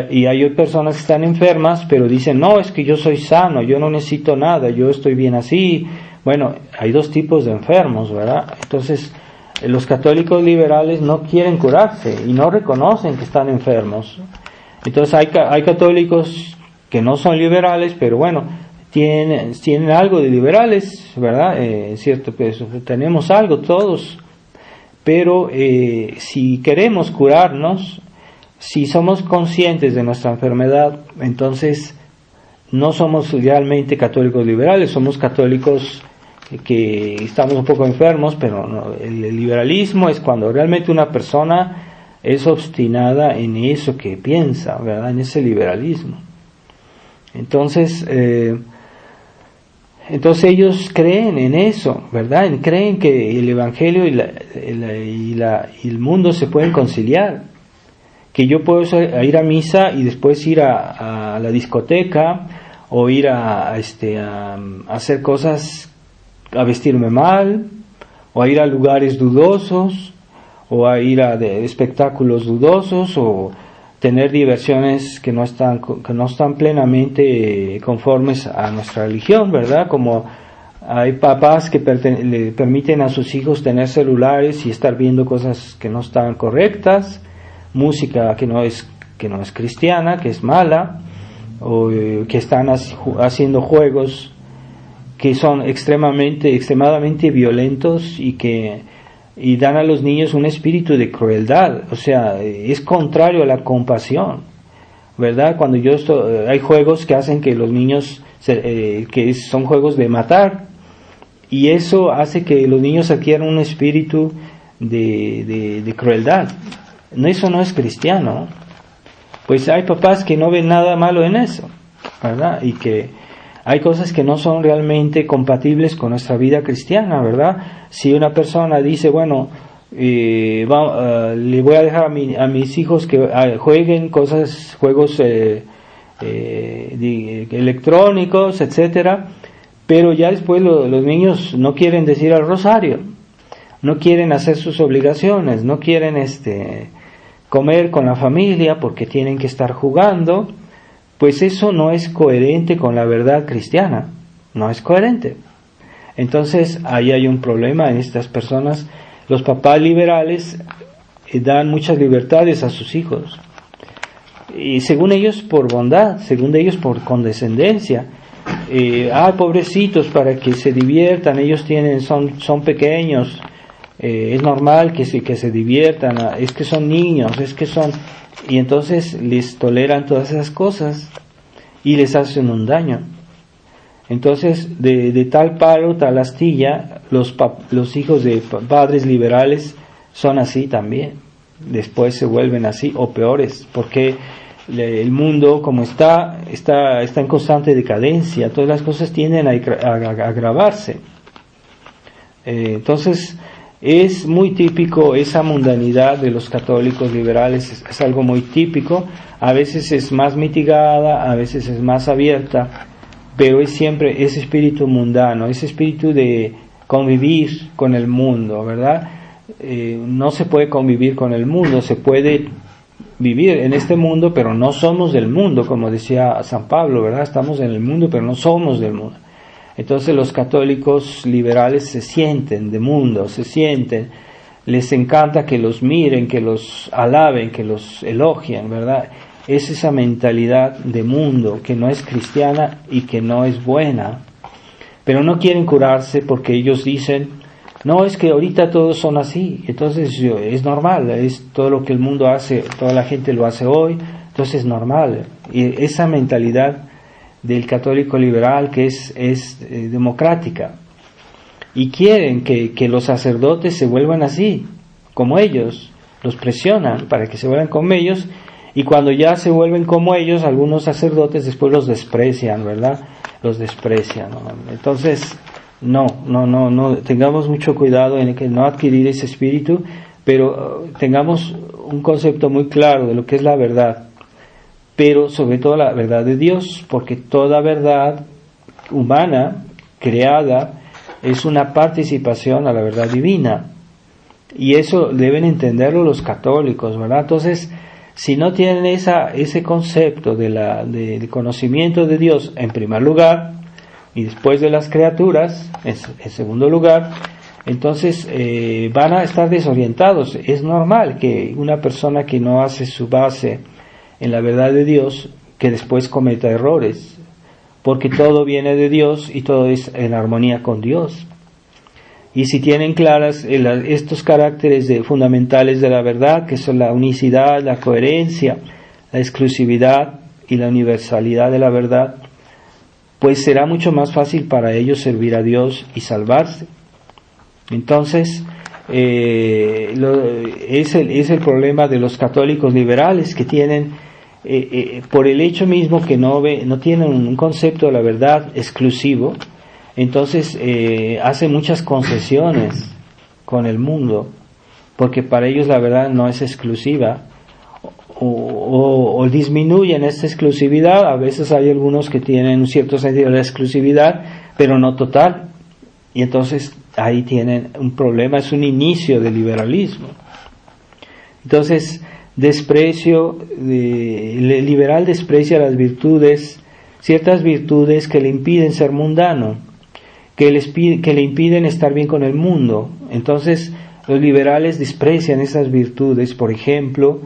Y hay personas que están enfermas, pero dicen, no, es que yo soy sano, yo no necesito nada, yo estoy bien así. Bueno, hay dos tipos de enfermos, ¿verdad? Entonces, los católicos liberales no quieren curarse y no reconocen que están enfermos. Entonces hay católicos que no son liberales, pero bueno, tienen algo de liberales, ¿verdad? Cierto, pues tenemos algo todos, pero si queremos curarnos, si somos conscientes de nuestra enfermedad, entonces no somos realmente católicos liberales, somos católicos que estamos un poco enfermos, pero no, el liberalismo es cuando realmente una persona es obstinada en eso que piensa, ¿verdad? En ese liberalismo. Entonces ellos creen en eso, ¿verdad? Creen que el Evangelio y el mundo se pueden conciliar, que yo puedo ir a misa y después ir a la discoteca, o ir a hacer cosas, a vestirme mal, o a ir a lugares dudosos, o a ir a espectáculos dudosos, o tener diversiones que no están plenamente conformes a nuestra religión, ¿verdad? Como hay papás que le permiten a sus hijos tener celulares y estar viendo cosas que no están correctas, música que no es cristiana, que es mala, o que están haciendo juegos que son extremadamente violentos y dan a los niños un espíritu de crueldad. O sea, es contrario a la compasión, ¿verdad? Cuando hay juegos que hacen que los niños que son juegos de matar, y eso hace que los niños adquieran un espíritu de crueldad. Eso no es cristiano. Pues hay papás que no ven nada malo en eso, ¿verdad? Y que hay cosas que no son realmente compatibles con nuestra vida cristiana, ¿verdad? Si una persona dice, bueno, le voy a dejar a mis hijos que jueguen juegos electrónicos, etcétera, pero ya después los niños no quieren decir el rosario, no quieren hacer sus obligaciones, no quieren comer con la familia porque tienen que estar jugando, pues eso no es coherente con la verdad cristiana, no es coherente. Entonces ahí hay un problema en estas personas. Los papás liberales dan muchas libertades a sus hijos. Y según ellos por bondad, según ellos por condescendencia. Pobrecitos, para que se diviertan, ellos son pequeños, es normal que se diviertan, es que son niños, y entonces les toleran todas esas cosas y les hacen un daño. Entonces, de tal palo, tal astilla, los hijos de padres liberales son así también. Después se vuelven así o peores, porque el mundo como está en constante decadencia, todas las cosas tienden a agravarse. Entonces, es muy típico esa mundanidad de los católicos liberales, es algo muy típico. A veces es más mitigada, a veces es más abierta, pero es siempre ese espíritu mundano, ese espíritu de convivir con el mundo, ¿verdad? No se puede convivir con el mundo, se puede vivir en este mundo, pero no somos del mundo, como decía San Pablo, ¿verdad? Estamos en el mundo, pero no somos del mundo. Entonces los católicos liberales se sienten de mundo, les encanta que los miren, que los alaben, que los elogien, ¿verdad? Es esa mentalidad de mundo que no es cristiana y que no es buena, pero no quieren curarse porque ellos dicen, no, es que ahorita todos son así, entonces es normal, es todo lo que el mundo hace, toda la gente lo hace hoy, entonces es normal. Y esa mentalidad del católico liberal que es democrática, y quieren que los sacerdotes se vuelvan así, como ellos, los presionan para que se vuelvan como ellos, y cuando ya se vuelven como ellos, algunos sacerdotes después los desprecian, ¿verdad? Los desprecian, ¿no? Entonces, no, tengamos mucho cuidado en que no adquirir ese espíritu, pero tengamos un concepto muy claro de lo que es la verdad, pero sobre todo la verdad de Dios, porque toda verdad humana, creada, es una participación a la verdad divina, y eso deben entenderlo los católicos, ¿verdad? Entonces, si no tienen ese concepto de conocimiento de Dios en primer lugar, y después de las criaturas en segundo lugar, entonces van a estar desorientados. Es normal que una persona que no hace su base en la verdad de Dios, que después cometa errores, porque todo viene de Dios y todo es en armonía con Dios. Y si tienen claras estos caracteres fundamentales de la verdad, que son la unicidad, la coherencia, la exclusividad y la universalidad de la verdad, pues será mucho más fácil para ellos servir a Dios y salvarse. Entonces, es el problema de los católicos liberales, que tienen, por el hecho mismo que no tienen un concepto de la verdad exclusivo, entonces hacen muchas concesiones con el mundo, porque para ellos la verdad no es exclusiva, o disminuyen esta exclusividad. A veces hay algunos que tienen un cierto sentido de la exclusividad, pero no total, y entonces ahí tienen un problema, es un inicio del liberalismo. Entonces, el liberal desprecia las virtudes, ciertas virtudes que le impiden ser mundano, que le impiden estar bien con el mundo. Entonces, los liberales desprecian esas virtudes, por ejemplo,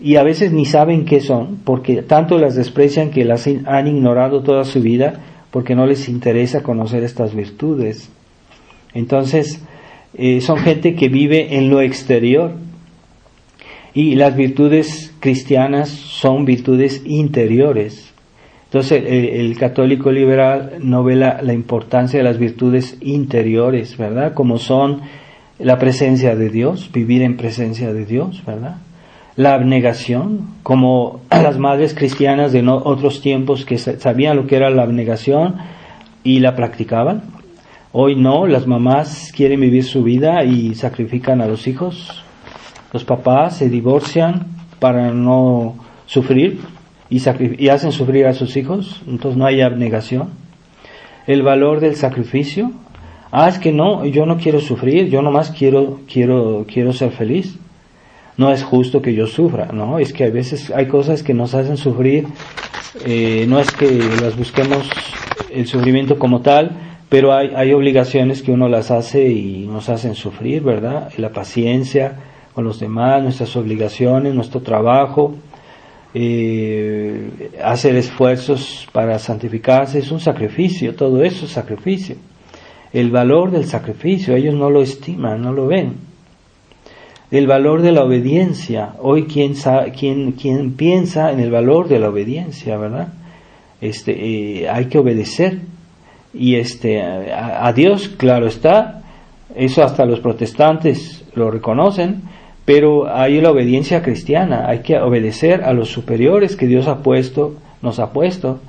y a veces ni saben qué son, porque tanto las desprecian que las han ignorado toda su vida, porque no les interesa conocer estas virtudes. Entonces, son gente que vive en lo exterior, y las virtudes cristianas son virtudes interiores. Entonces, el católico liberal no ve la importancia de las virtudes interiores, ¿verdad? Como son la presencia de Dios, vivir en presencia de Dios, ¿verdad? La abnegación, como las madres cristianas de otros tiempos que sabían lo que era la abnegación y la practicaban. Hoy no, las mamás quieren vivir su vida y sacrifican a los hijos. Los papás se divorcian para no sufrir y hacen sufrir a sus hijos, entonces no hay abnegación. El valor del sacrificio, es que no, yo no quiero sufrir, yo nomás quiero ser feliz. No es justo que yo sufra, no, es que a veces hay cosas que nos hacen sufrir, no es que las busquemos el sufrimiento como tal, pero hay obligaciones que uno las hace y nos hacen sufrir, ¿verdad? La paciencia, con los demás, nuestras obligaciones, nuestro trabajo, hacer esfuerzos para santificarse, es un sacrificio, todo eso es sacrificio. El valor del sacrificio, ellos no lo estiman, no lo ven. El valor de la obediencia, hoy ¿quién piensa en el valor de la obediencia, verdad? Hay que obedecer, y a Dios, claro está, eso hasta los protestantes lo reconocen, pero hay la obediencia cristiana, hay que obedecer a los superiores que Dios nos ha puesto,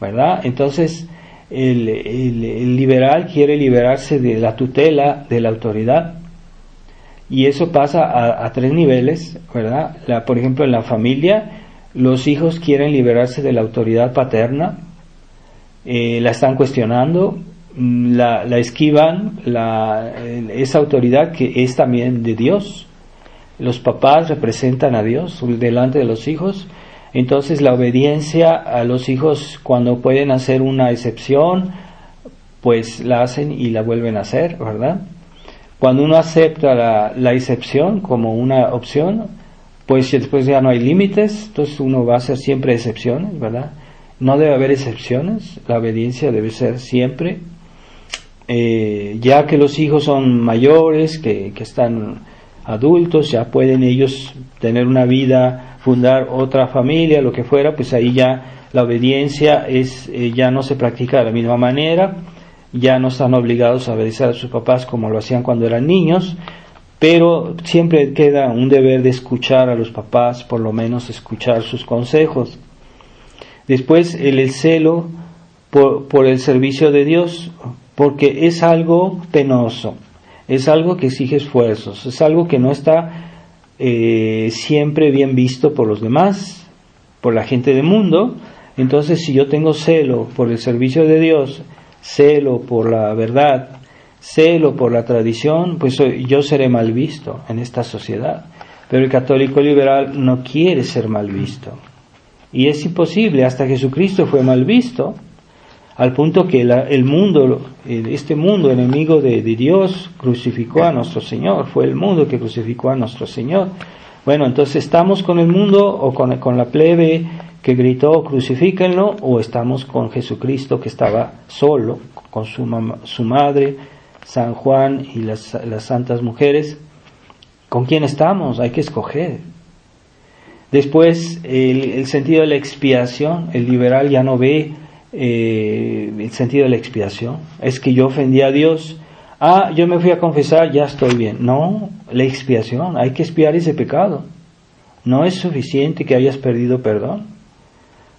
¿verdad? Entonces, el liberal quiere liberarse de la tutela de la autoridad, y eso pasa a tres niveles, ¿verdad? Por ejemplo, en la familia, los hijos quieren liberarse de la autoridad paterna, la están cuestionando, la esquivan, esa autoridad que es también de Dios. Los papás representan a Dios delante de los hijos, entonces la obediencia a los hijos, cuando pueden hacer una excepción, pues la hacen y la vuelven a hacer, ¿verdad? Cuando uno acepta la excepción como una opción, pues después ya no hay límites, entonces uno va a hacer siempre excepciones, ¿verdad? No debe haber excepciones, la obediencia debe ser siempre, ya que los hijos son mayores, que están adultos, ya pueden ellos tener una vida, fundar otra familia, lo que fuera, pues ahí ya la obediencia ya no se practica de la misma manera, ya no están obligados a obedecer a sus papás como lo hacían cuando eran niños, pero siempre queda un deber de escuchar a los papás, por lo menos escuchar sus consejos. Después el celo por el servicio de Dios, porque es algo penoso, es algo que exige esfuerzos, es algo que no está siempre bien visto por los demás, por la gente del mundo. Entonces, si yo tengo celo por el servicio de Dios, celo por la verdad, celo por la tradición, pues yo seré mal visto en esta sociedad. Pero el católico liberal no quiere ser mal visto. Y es imposible, hasta Jesucristo fue mal visto, al punto que este mundo enemigo de Dios crucificó a nuestro Señor. Fue el mundo que crucificó a nuestro Señor. Bueno, entonces, ¿estamos con el mundo o con la plebe que gritó crucifíquenlo, o estamos con Jesucristo, que estaba solo con su madre, San Juan y las santas mujeres? ¿Con quién estamos? Hay que escoger. Después, el sentido de la expiación. El liberal ya no ve el sentido de la expiación. Es que yo ofendí a Dios, yo me fui a confesar, ya estoy bien. No, la expiación, hay que expiar ese pecado. No es suficiente que hayas perdido perdón,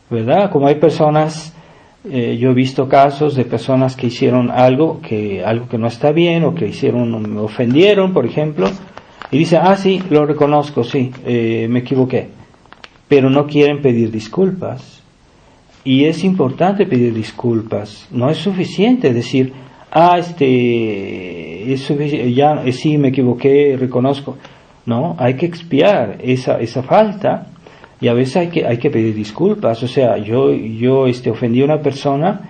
¿verdad? Como hay personas, yo he visto casos de personas que hicieron algo que no está bien, o que me ofendieron, por ejemplo, y dicen, sí, lo reconozco, sí, me equivoqué, pero no quieren pedir disculpas. Y es importante pedir disculpas, no es suficiente decir, es suficiente, sí, me equivoqué, reconozco. No, hay que expiar esa falta, y a veces hay que pedir disculpas. O sea, yo ofendí a una persona,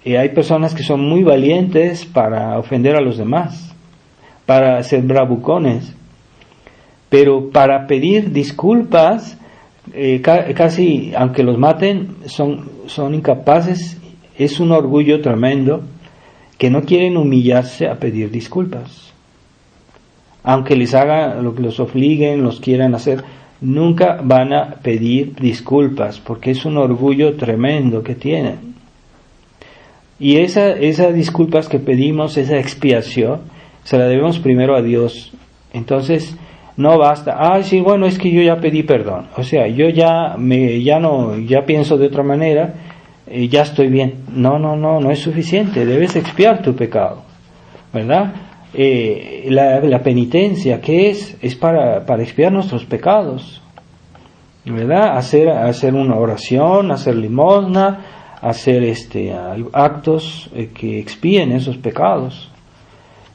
y hay personas que son muy valientes para ofender a los demás, para ser bravucones, pero para pedir disculpas, casi, aunque los maten, son incapaces. Es un orgullo tremendo que no quieren humillarse a pedir disculpas. Aunque les haga lo que los obliguen, los quieran hacer, nunca van a pedir disculpas, porque es un orgullo tremendo que tienen. Y esas disculpas que pedimos, esa expiación, se la debemos primero a Dios. Entonces, no basta, sí, bueno, es que yo ya pedí perdón, o sea, yo ya pienso de otra manera, ya estoy bien. No es suficiente, debes expiar tu pecado, ¿verdad? La penitencia, ¿qué es? Es para expiar nuestros pecados, ¿verdad? Hacer una oración, hacer limosna, hacer actos que expíen esos pecados.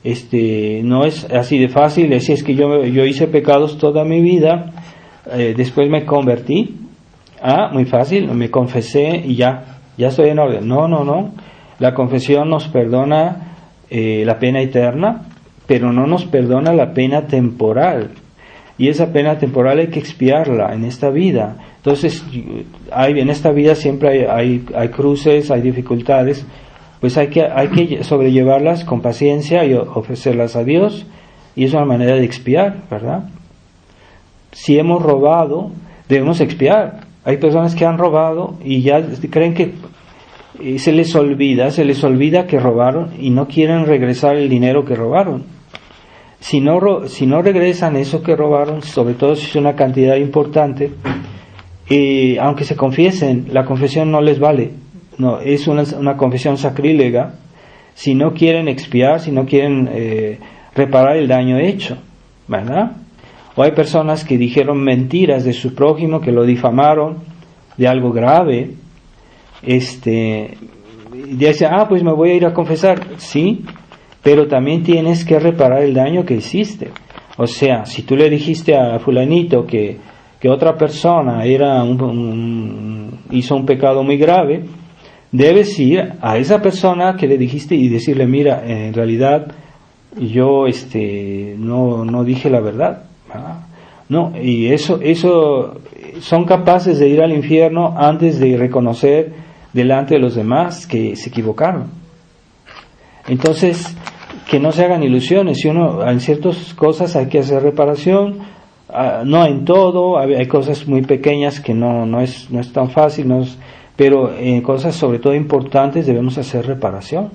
No es así de fácil. Es que yo hice pecados toda mi vida, después me convertí, muy fácil, me confesé y ya estoy en orden. No, la confesión nos perdona la pena eterna, pero no nos perdona la pena temporal. y esa pena temporal hay que expiarla en esta vida. Entonces, en esta vida siempre hay cruces, hay dificultades, pues hay que sobrellevarlas con paciencia y ofrecerlas a Dios, y es una manera de expiar, ¿verdad? Si hemos robado, debemos expiar. Hay personas que han robado y ya creen que se les olvida que robaron y no quieren regresar el dinero que robaron. Si no regresan eso que robaron, sobre todo si es una cantidad importante, aunque se confiesen, la confesión no les vale. No, es una confesión sacrílega si no quieren expiar, si no quieren reparar el daño hecho, ¿verdad? O hay personas que dijeron mentiras de su prójimo, que lo difamaron de algo grave, y dice, pues me voy a ir a confesar. Sí, pero también tienes que reparar el daño que hiciste. O sea, si tú le dijiste a fulanito que otra persona hizo un pecado muy grave, debes ir a esa persona que le dijiste y decirle, mira, en realidad yo no dije la verdad. No, y eso son capaces de ir al infierno antes de reconocer delante de los demás que se equivocaron. Entonces, que no se hagan ilusiones. En ciertas cosas hay que hacer reparación, no en todo, hay cosas muy pequeñas que no es tan fácil, pero en cosas sobre todo importantes debemos hacer reparación.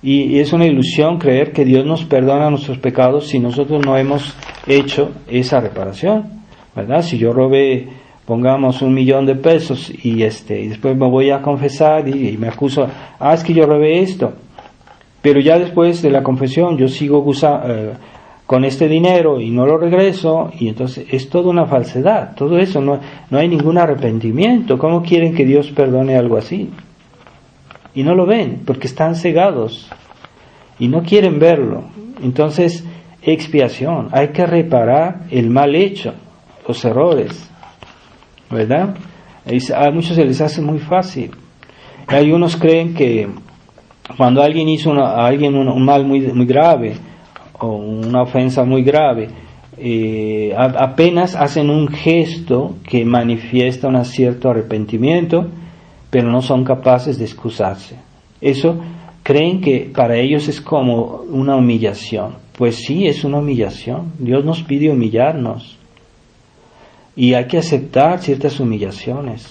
Y es una ilusión creer que Dios nos perdona nuestros pecados si nosotros no hemos hecho esa reparación, ¿verdad? Si yo robé, pongamos, 1,000,000 de pesos y después me voy a confesar y me acuso, es que yo robé esto, pero ya después de la confesión yo sigo con este dinero y no lo regreso, y entonces es toda una falsedad. Todo eso no hay ningún arrepentimiento. ¿Cómo quieren que Dios perdone algo así? Y no lo ven porque están cegados y no quieren verlo. Entonces, expiación, hay que reparar el mal hecho, los errores, ¿verdad? A muchos se les hace muy fácil. Hay unos creen que cuando alguien hizo a alguien un mal muy, muy grave o una ofensa muy grave, apenas hacen un gesto que manifiesta un cierto arrepentimiento, pero no son capaces de excusarse. Eso creen que para ellos es como una humillación. Pues sí, es una humillación. Dios nos pide humillarnos y hay que aceptar ciertas humillaciones.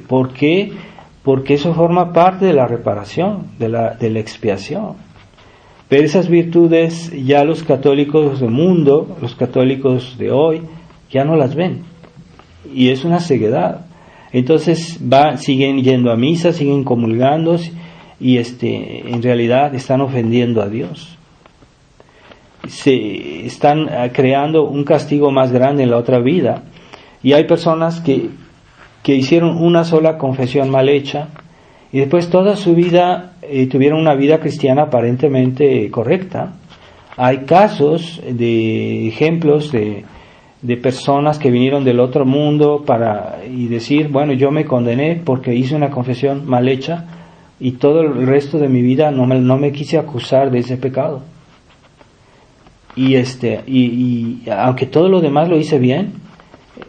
¿Por qué? Porque eso forma parte de la reparación, de la expiación. Pero esas virtudes ya los católicos del mundo, los católicos de hoy, ya no las ven. Y es una ceguedad. Entonces siguen yendo a misa, siguen comulgando y en realidad están ofendiendo a Dios. Se están creando un castigo más grande en la otra vida. Y hay personas que hicieron una sola confesión mal hecha y después toda su vida tuvieron una vida cristiana aparentemente correcta. Hay casos de ejemplos de personas que vinieron del otro mundo y decir, bueno, yo me condené porque hice una confesión mal hecha y todo el resto de mi vida no me quise acusar de ese pecado. Y aunque todo lo demás lo hice bien,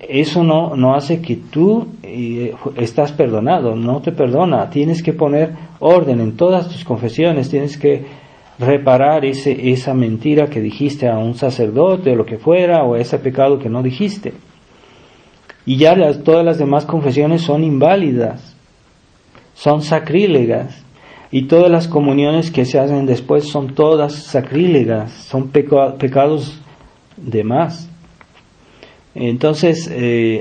eso no hace que tú estás perdonado, no te perdona. Tienes que poner orden en todas tus confesiones, tienes que reparar esa mentira que dijiste a un sacerdote o lo que fuera, o ese pecado que no dijiste. Y ya todas las demás confesiones son inválidas, son sacrílegas, y todas las comuniones que se hacen después son todas sacrílegas, son pecados de más. Entonces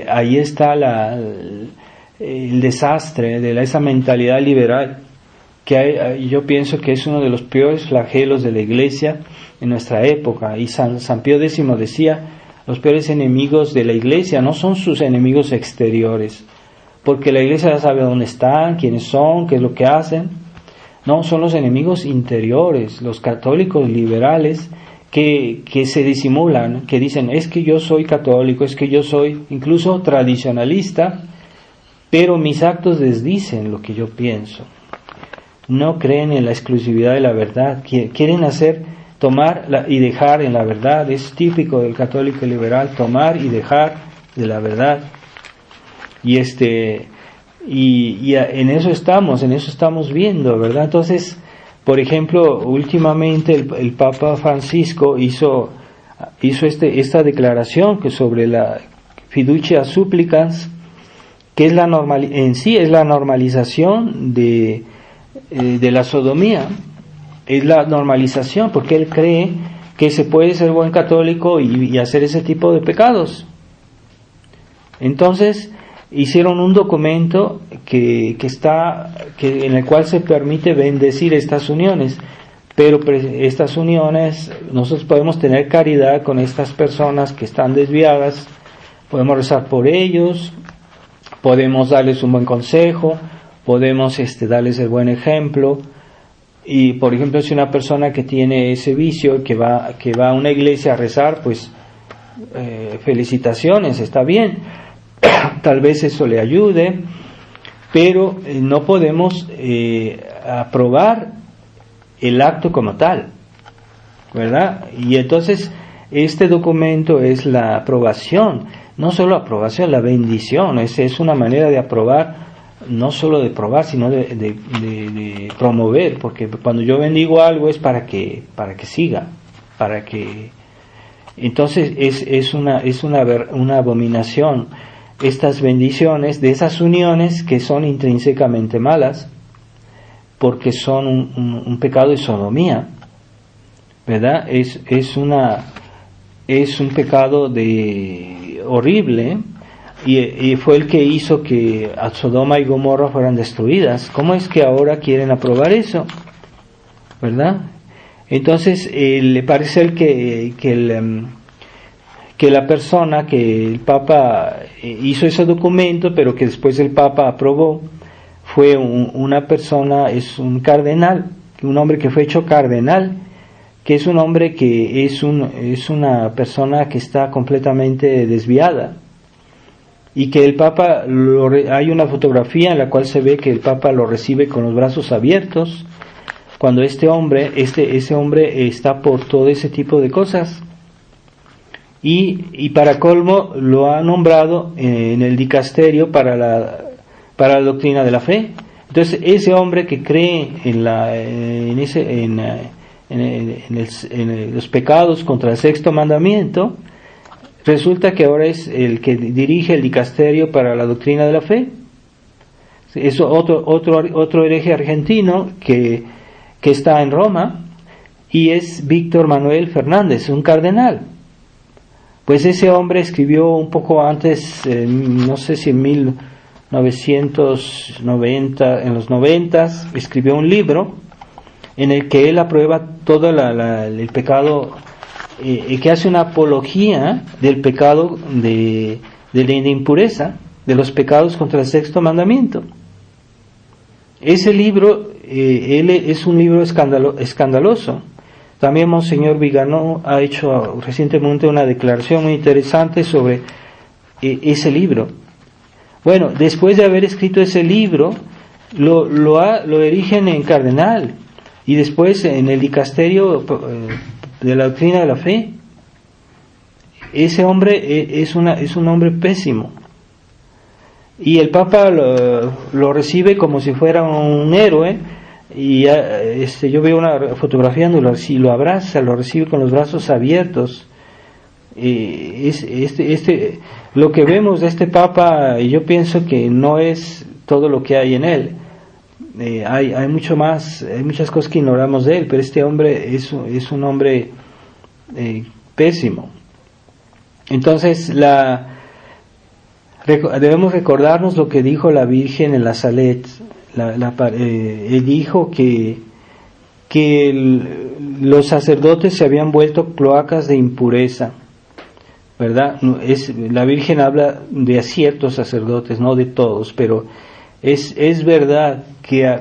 ahí está el desastre de esa mentalidad liberal, que yo pienso que es uno de los peores flagelos de la Iglesia en nuestra época. Y San Pío X decía, los peores enemigos de la Iglesia no son sus enemigos exteriores, porque la Iglesia ya sabe dónde están, quiénes son, qué es lo que hacen. No, son los enemigos interiores, los católicos liberales que se disimulan, que dicen, es que yo soy católico, es que yo soy incluso tradicionalista, pero mis actos desdicen lo que yo pienso. No creen en la exclusividad de la verdad, quieren hacer tomar y dejar en la verdad. Es típico del católico liberal, tomar y dejar de la verdad. Y en eso estamos viendo, ¿verdad? Entonces, por ejemplo, últimamente el Papa Francisco hizo esta declaración que sobre la fiducia supplicans, que es es la normalización de la sodomía, es la normalización, porque él cree que se puede ser buen católico y hacer ese tipo de pecados. Entonces hicieron un documento que en el cual se permite bendecir estas uniones, pero estas uniones nosotros podemos tener caridad con estas personas que están desviadas, podemos rezar por ellos, podemos darles un buen consejo, podemos darles el buen ejemplo. Y por ejemplo, si una persona que tiene ese vicio, que va a una iglesia a rezar, pues felicitaciones, está bien, tal vez eso le ayude, pero no podemos aprobar el acto como tal, ¿verdad? Y entonces este documento es la aprobación, no solo aprobación, la bendición, es una manera de aprobar, no solo de probar, sino de promover, porque cuando yo bendigo algo es para que siga, entonces es una abominación estas bendiciones de esas uniones que son intrínsecamente malas, porque son un pecado de sodomía, ¿verdad? Es un pecado horrible, y fue el que hizo que Sodoma y Gomorra fueran destruidas. ¿Cómo es que ahora quieren aprobar eso? ¿Verdad? Entonces le parece que la persona, que el Papa hizo ese documento, pero que después el Papa aprobó, fue una persona, es un cardenal, un hombre que fue hecho cardenal, que es un hombre que es una persona que está completamente desviada, y que el Papa, hay una fotografía en la cual se ve que el Papa lo recibe con los brazos abiertos, cuando ese hombre está por todo ese tipo de cosas. Y para colmo lo ha nombrado en el dicasterio para la doctrina de la fe. Entonces ese hombre que cree en los pecados contra el sexto mandamiento, resulta que ahora es el que dirige el dicasterio para la doctrina de la fe. Es otro hereje argentino que está en Roma, y es Víctor Manuel Fernández, un cardenal. Pues ese hombre escribió un poco antes, no sé si en 1990, en los 90, escribió un libro en el que él aprueba todo el pecado, que hace una apología del pecado de la impureza, de los pecados contra el sexto mandamiento. Ese libro es un libro escandaloso. También Monseñor Viganó ha hecho recientemente una declaración muy interesante sobre ese libro. Bueno, después de haber escrito ese libro, lo erigen en cardenal, y después en el dicasterio de la doctrina de la fe. Ese hombre es un hombre pésimo, y el Papa lo recibe como si fuera un héroe. Y yo veo una fotografía donde lo abraza, lo recibe con los brazos abiertos. Lo que vemos de este Papa, yo pienso que no es todo lo que hay en él. Hay mucho más, hay muchas cosas que ignoramos de él, pero este hombre es un hombre pésimo. Entonces debemos recordarnos lo que dijo la Virgen en la Salet. Él dijo que los sacerdotes se habían vuelto cloacas de impureza, ¿verdad? La Virgen habla de ciertos sacerdotes, no de todos, pero es verdad que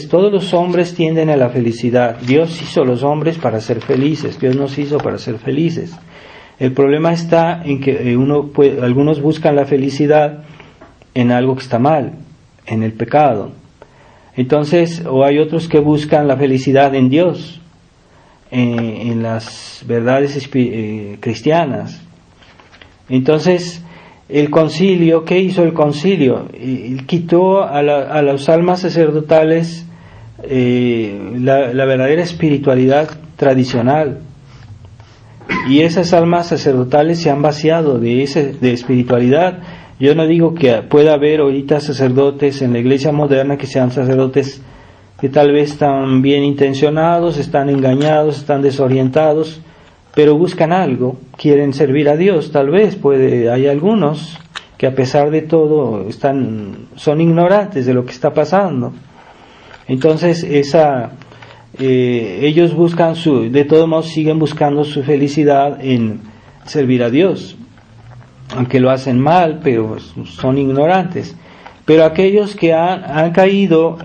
todos los hombres tienden a la felicidad. Dios hizo los hombres para ser felices, Dios nos hizo para ser felices. El problema está en que algunos buscan la felicidad en algo que está mal, en el pecado. Entonces, o hay otros que buscan la felicidad en Dios. en las verdades cristianas. Entonces, el concilio, ¿qué hizo el concilio? Quitó a las almas sacerdotales la verdadera espiritualidad tradicional, y esas almas sacerdotales se han vaciado de espiritualidad. Yo no digo que pueda haber ahorita sacerdotes en la iglesia moderna que sean sacerdotes que tal vez están bien intencionados, están engañados, están desorientados, pero buscan algo, quieren servir a Dios. Tal vez hay algunos que a pesar de todo son ignorantes de lo que está pasando. Entonces ellos buscan de todos modos siguen buscando su felicidad en servir a Dios, aunque lo hacen mal, pero son ignorantes. Pero aquellos que han caído,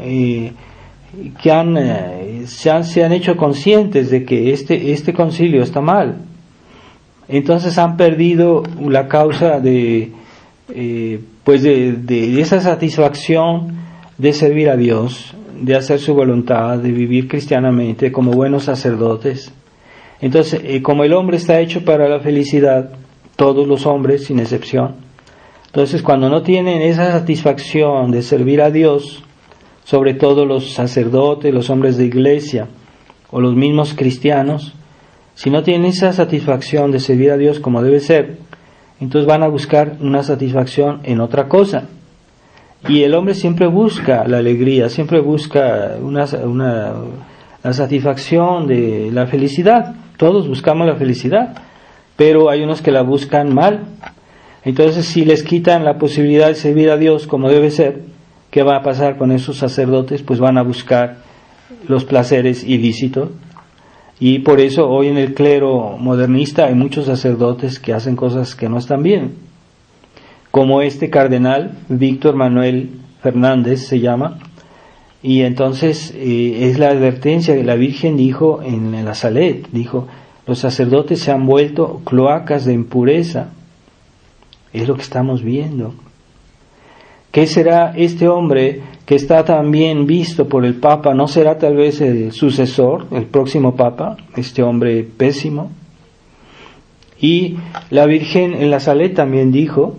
se han hecho conscientes de que este concilio está mal, entonces han perdido la causa de esa satisfacción de servir a Dios, de hacer su voluntad, de vivir cristianamente como buenos sacerdotes. Entonces, como el hombre está hecho para la felicidad, todos los hombres sin excepción, entonces cuando no tienen esa satisfacción de servir a Dios, sobre todo los sacerdotes, los hombres de iglesia o los mismos cristianos, si no tienen esa satisfacción de servir a Dios como debe ser, entonces van a buscar una satisfacción en otra cosa. Y el hombre siempre busca la alegría, siempre busca la satisfacción de la felicidad. Todos buscamos la felicidad, pero hay unos que la buscan mal. Entonces, si les quitan la posibilidad de servir a Dios como debe ser, ¿qué va a pasar con esos sacerdotes? Pues van a buscar los placeres ilícitos. Y por eso hoy en el clero modernista hay muchos sacerdotes que hacen cosas que no están bien. Como este cardenal, Víctor Manuel Fernández se llama. Y entonces es la advertencia que la Virgen dijo en la Salet. Dijo, los sacerdotes se han vuelto cloacas de impureza. Es lo que estamos viendo. ¿Qué será este hombre que está tan bien visto por el Papa? ¿No será tal vez el sucesor, el próximo Papa, este hombre pésimo? Y la Virgen en la Salet también dijo,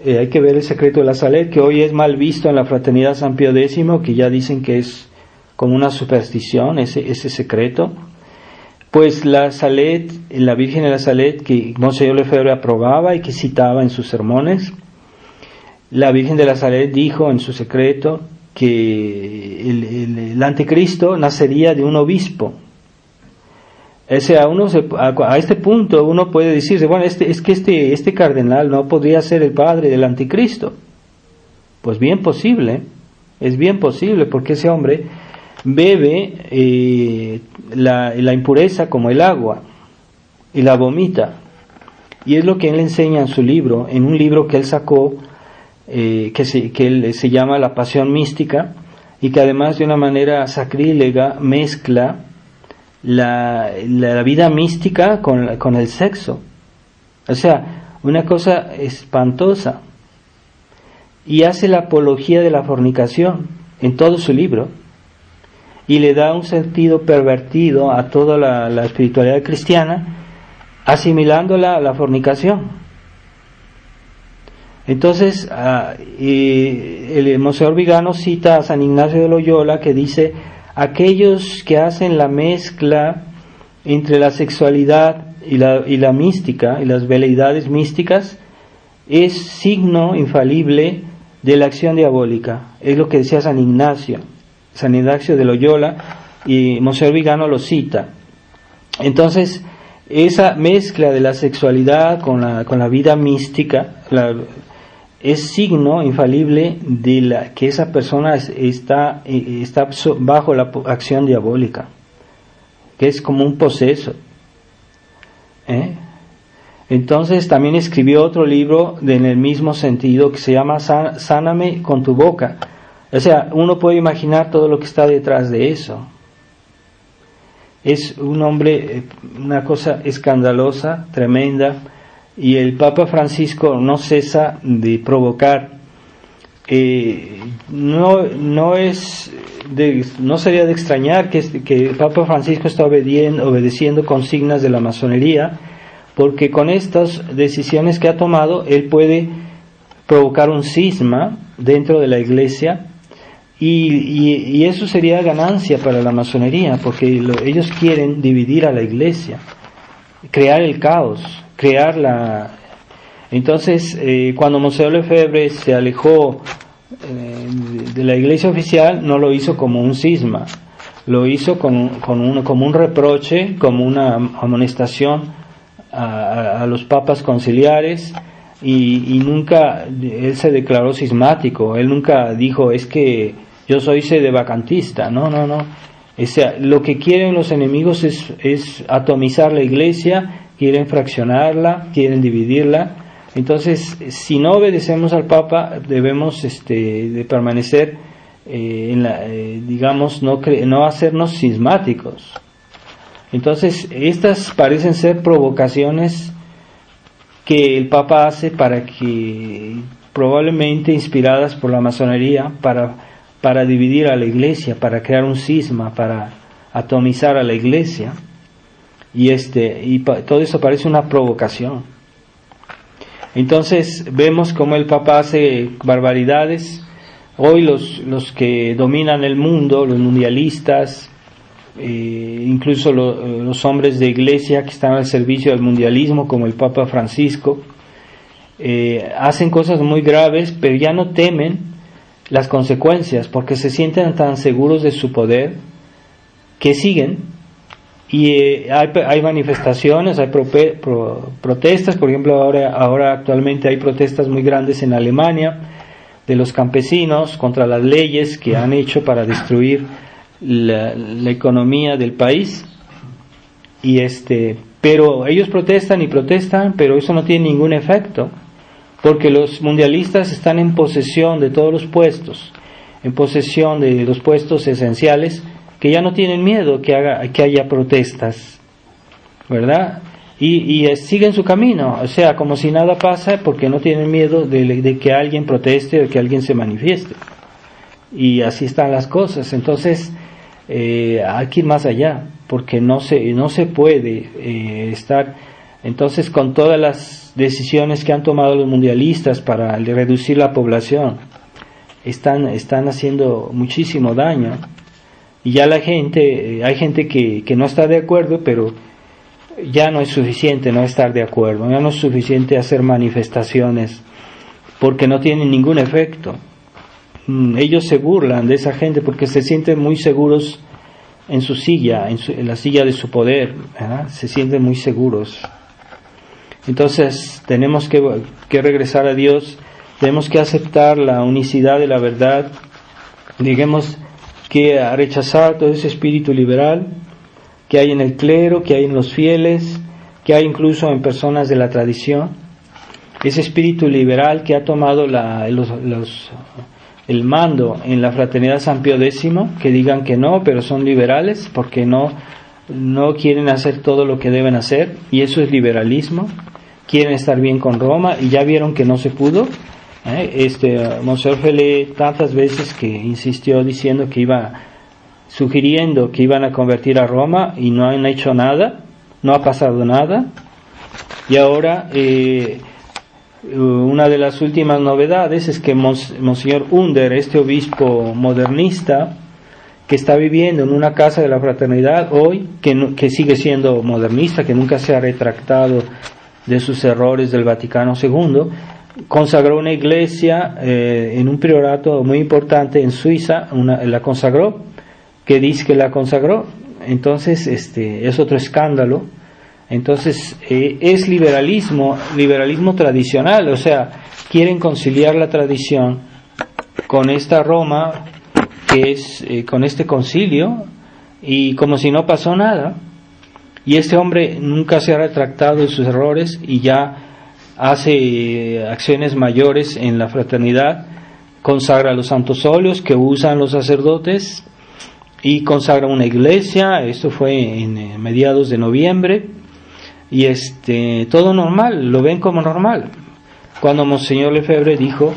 hay que ver el secreto de la Salet, que hoy es mal visto en la Fraternidad San Pío X, que ya dicen que es como una superstición ese secreto. Pues la Salet, la Virgen de la Salet, que Monseñor Lefebvre aprobaba y que citaba en sus sermones, la Virgen de la Salet dijo en su secreto que el anticristo nacería de un obispo. O sea, a este punto uno puede decirse, bueno, este cardenal no podría ser el padre del anticristo. Pues bien posible, es bien posible, porque ese hombre bebe la impureza como el agua y la vomita. Y es lo que él enseña en su libro, en un libro que él sacó, que él se llama La Pasión Mística, y que además de una manera sacrílega mezcla la vida mística con el sexo. O sea, una cosa espantosa. Y hace la apología de la fornicación en todo su libro, y le da un sentido pervertido a toda la espiritualidad cristiana, asimilándola a la fornicación. Entonces, el Monseñor Vigano cita a San Ignacio de Loyola, que dice, aquellos que hacen la mezcla entre la sexualidad y la mística, y las veleidades místicas, es signo infalible de la acción diabólica. Es lo que decía San Ignacio de Loyola, y Monseñor Vigano lo cita. Entonces, esa mezcla de la sexualidad con la vida mística es signo infalible de que esa persona está bajo la acción diabólica, que es como un poseso. Entonces también escribió otro libro en el mismo sentido, que se llama Sáname con tu boca. O sea, uno puede imaginar todo lo que está detrás de eso. Es un hombre, una cosa escandalosa, tremenda, y el Papa Francisco no cesa de provocar no sería de extrañar que el Papa Francisco está obedeciendo consignas de la masonería, porque con estas decisiones que ha tomado él puede provocar un cisma dentro de la Iglesia, y eso sería ganancia para la masonería, porque ellos quieren dividir a la Iglesia, crear el caos, Entonces, cuando Monseñor Lefebvre se alejó de la Iglesia oficial, no lo hizo como un cisma, lo hizo como un reproche, como una amonestación a los papas conciliares, y nunca él se declaró cismático, él nunca dijo es que yo soy sedevacantista, no. O sea, lo que quieren los enemigos es atomizar la Iglesia, quieren fraccionarla, quieren dividirla. Entonces, si no obedecemos al Papa, debemos de permanecer digamos, no hacernos cismáticos. Entonces, estas parecen ser provocaciones que el Papa hace para que, probablemente inspiradas por la masonería, para dividir a la Iglesia, para crear un cisma, para atomizar a la Iglesia, y todo eso parece una provocación. Entonces vemos cómo el Papa hace barbaridades. Hoy los que dominan el mundo, los mundialistas, incluso los hombres de Iglesia que están al servicio del mundialismo, como el Papa Francisco, hacen cosas muy graves, pero ya no temen las consecuencias, porque se sienten tan seguros de su poder que siguen. Y hay manifestaciones, hay protestas. Por ejemplo, ahora actualmente hay protestas muy grandes en Alemania de los campesinos contra las leyes que han hecho para destruir la economía del país. Pero ellos protestan, pero eso no tiene ningún efecto, porque los mundialistas están en posesión de todos los puestos, en posesión de los puestos esenciales, que ya no tienen miedo que haya protestas, ¿verdad? Y siguen su camino, o sea, como si nada pasa, porque no tienen miedo de que alguien proteste o que alguien se manifieste. Y así están las cosas. Entonces, hay que ir más allá, porque no se puede estar. Entonces, con todas las decisiones que han tomado los mundialistas para reducir la población, están haciendo muchísimo daño. Y ya hay gente que no está de acuerdo, pero ya no es suficiente no estar de acuerdo, ya no es suficiente hacer manifestaciones, porque no tienen ningún efecto. Ellos se burlan de esa gente porque se sienten muy seguros en su silla, en la silla de su poder, ¿verdad? Se sienten muy seguros. Entonces tenemos que regresar a Dios, tenemos que aceptar la unicidad de la verdad, digamos, que a rechazar todo ese espíritu liberal que hay en el clero, que hay en los fieles, que hay incluso en personas de la tradición, ese espíritu liberal que ha tomado el mando en la Fraternidad San Pío X, que digan que no, pero son liberales porque no quieren hacer todo lo que deben hacer, y eso es liberalismo. Quieren estar bien con Roma, y ya vieron que no se pudo. Monseñor Felé tantas veces que insistió diciendo sugiriendo que iban a convertir a Roma, y no han hecho nada, no ha pasado nada. Y ahora una de las últimas novedades es que Monseñor Under, este obispo modernista que está viviendo en una casa de la fraternidad hoy, que sigue siendo modernista, que nunca se ha retractado de sus errores del Vaticano II, consagró una iglesia en un priorato muy importante en Suiza, la consagró, que dice que la consagró. Entonces es otro escándalo. Entonces es liberalismo tradicional, o sea, quieren conciliar la tradición con esta Roma, que es con este concilio, y como si no pasó nada. Y este hombre nunca se ha retractado de sus errores y ya hace acciones mayores en la fraternidad, consagra los santos óleos que usan los sacerdotes y consagra una iglesia. Esto fue en mediados de noviembre, y todo normal, lo ven como normal, cuando Monseñor Lefebvre dijo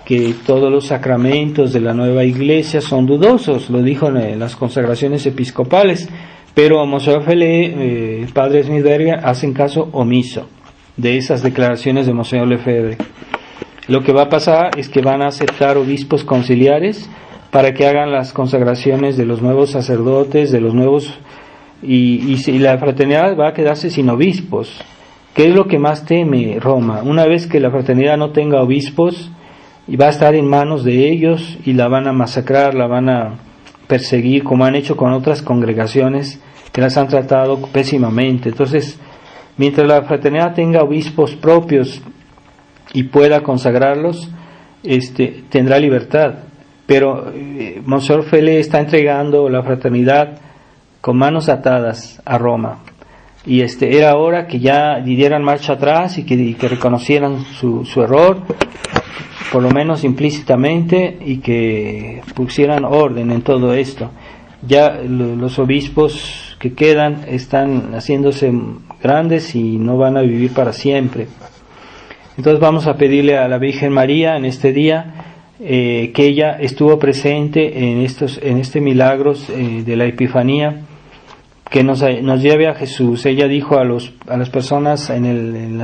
que todos los sacramentos de la nueva iglesia son dudosos, lo dijo en las consagraciones episcopales, pero Monseñor Felé, Padre Smithberger, hacen caso omiso de esas declaraciones de Monseñor Lefebvre. Lo que va a pasar es que van a aceptar obispos conciliares para que hagan las consagraciones de los nuevos sacerdotes, de los nuevos, y la fraternidad va a quedarse sin obispos. ¿Qué es lo que más teme Roma? Una vez que la fraternidad no tenga obispos, y va a estar en manos de ellos y la van a masacrar, la van a perseguir, como han hecho con otras congregaciones que las han tratado pésimamente. Entonces, mientras la fraternidad tenga obispos propios y pueda consagrarlos, tendrá libertad. Pero Monseñor Felé está entregando la fraternidad con manos atadas a Roma. Y era hora que ya dieran marcha atrás y que reconocieran su error, por lo menos implícitamente, y que pusieran orden en todo esto. Ya los obispos que quedan están haciéndose grandes y no van a vivir para siempre. Entonces vamos a pedirle a la Virgen María en este día que ella estuvo presente en este milagros de la Epifanía, que nos lleve a Jesús. Ella dijo a las personas en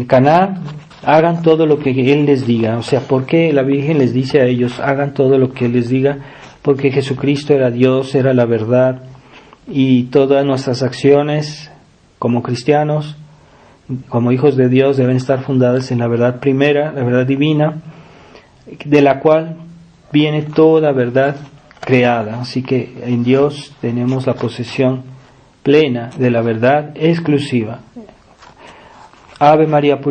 Caná: hagan todo lo que Él les diga. O sea, ¿por qué la Virgen les dice a ellos hagan todo lo que Él les diga? Porque Jesucristo era Dios, era la verdad, y todas nuestras acciones como cristianos, como hijos de Dios, deben estar fundadas en la verdad primera, la verdad divina, de la cual viene toda verdad creada. Así que en Dios tenemos la posesión plena de la verdad exclusiva. Ave María Purísima.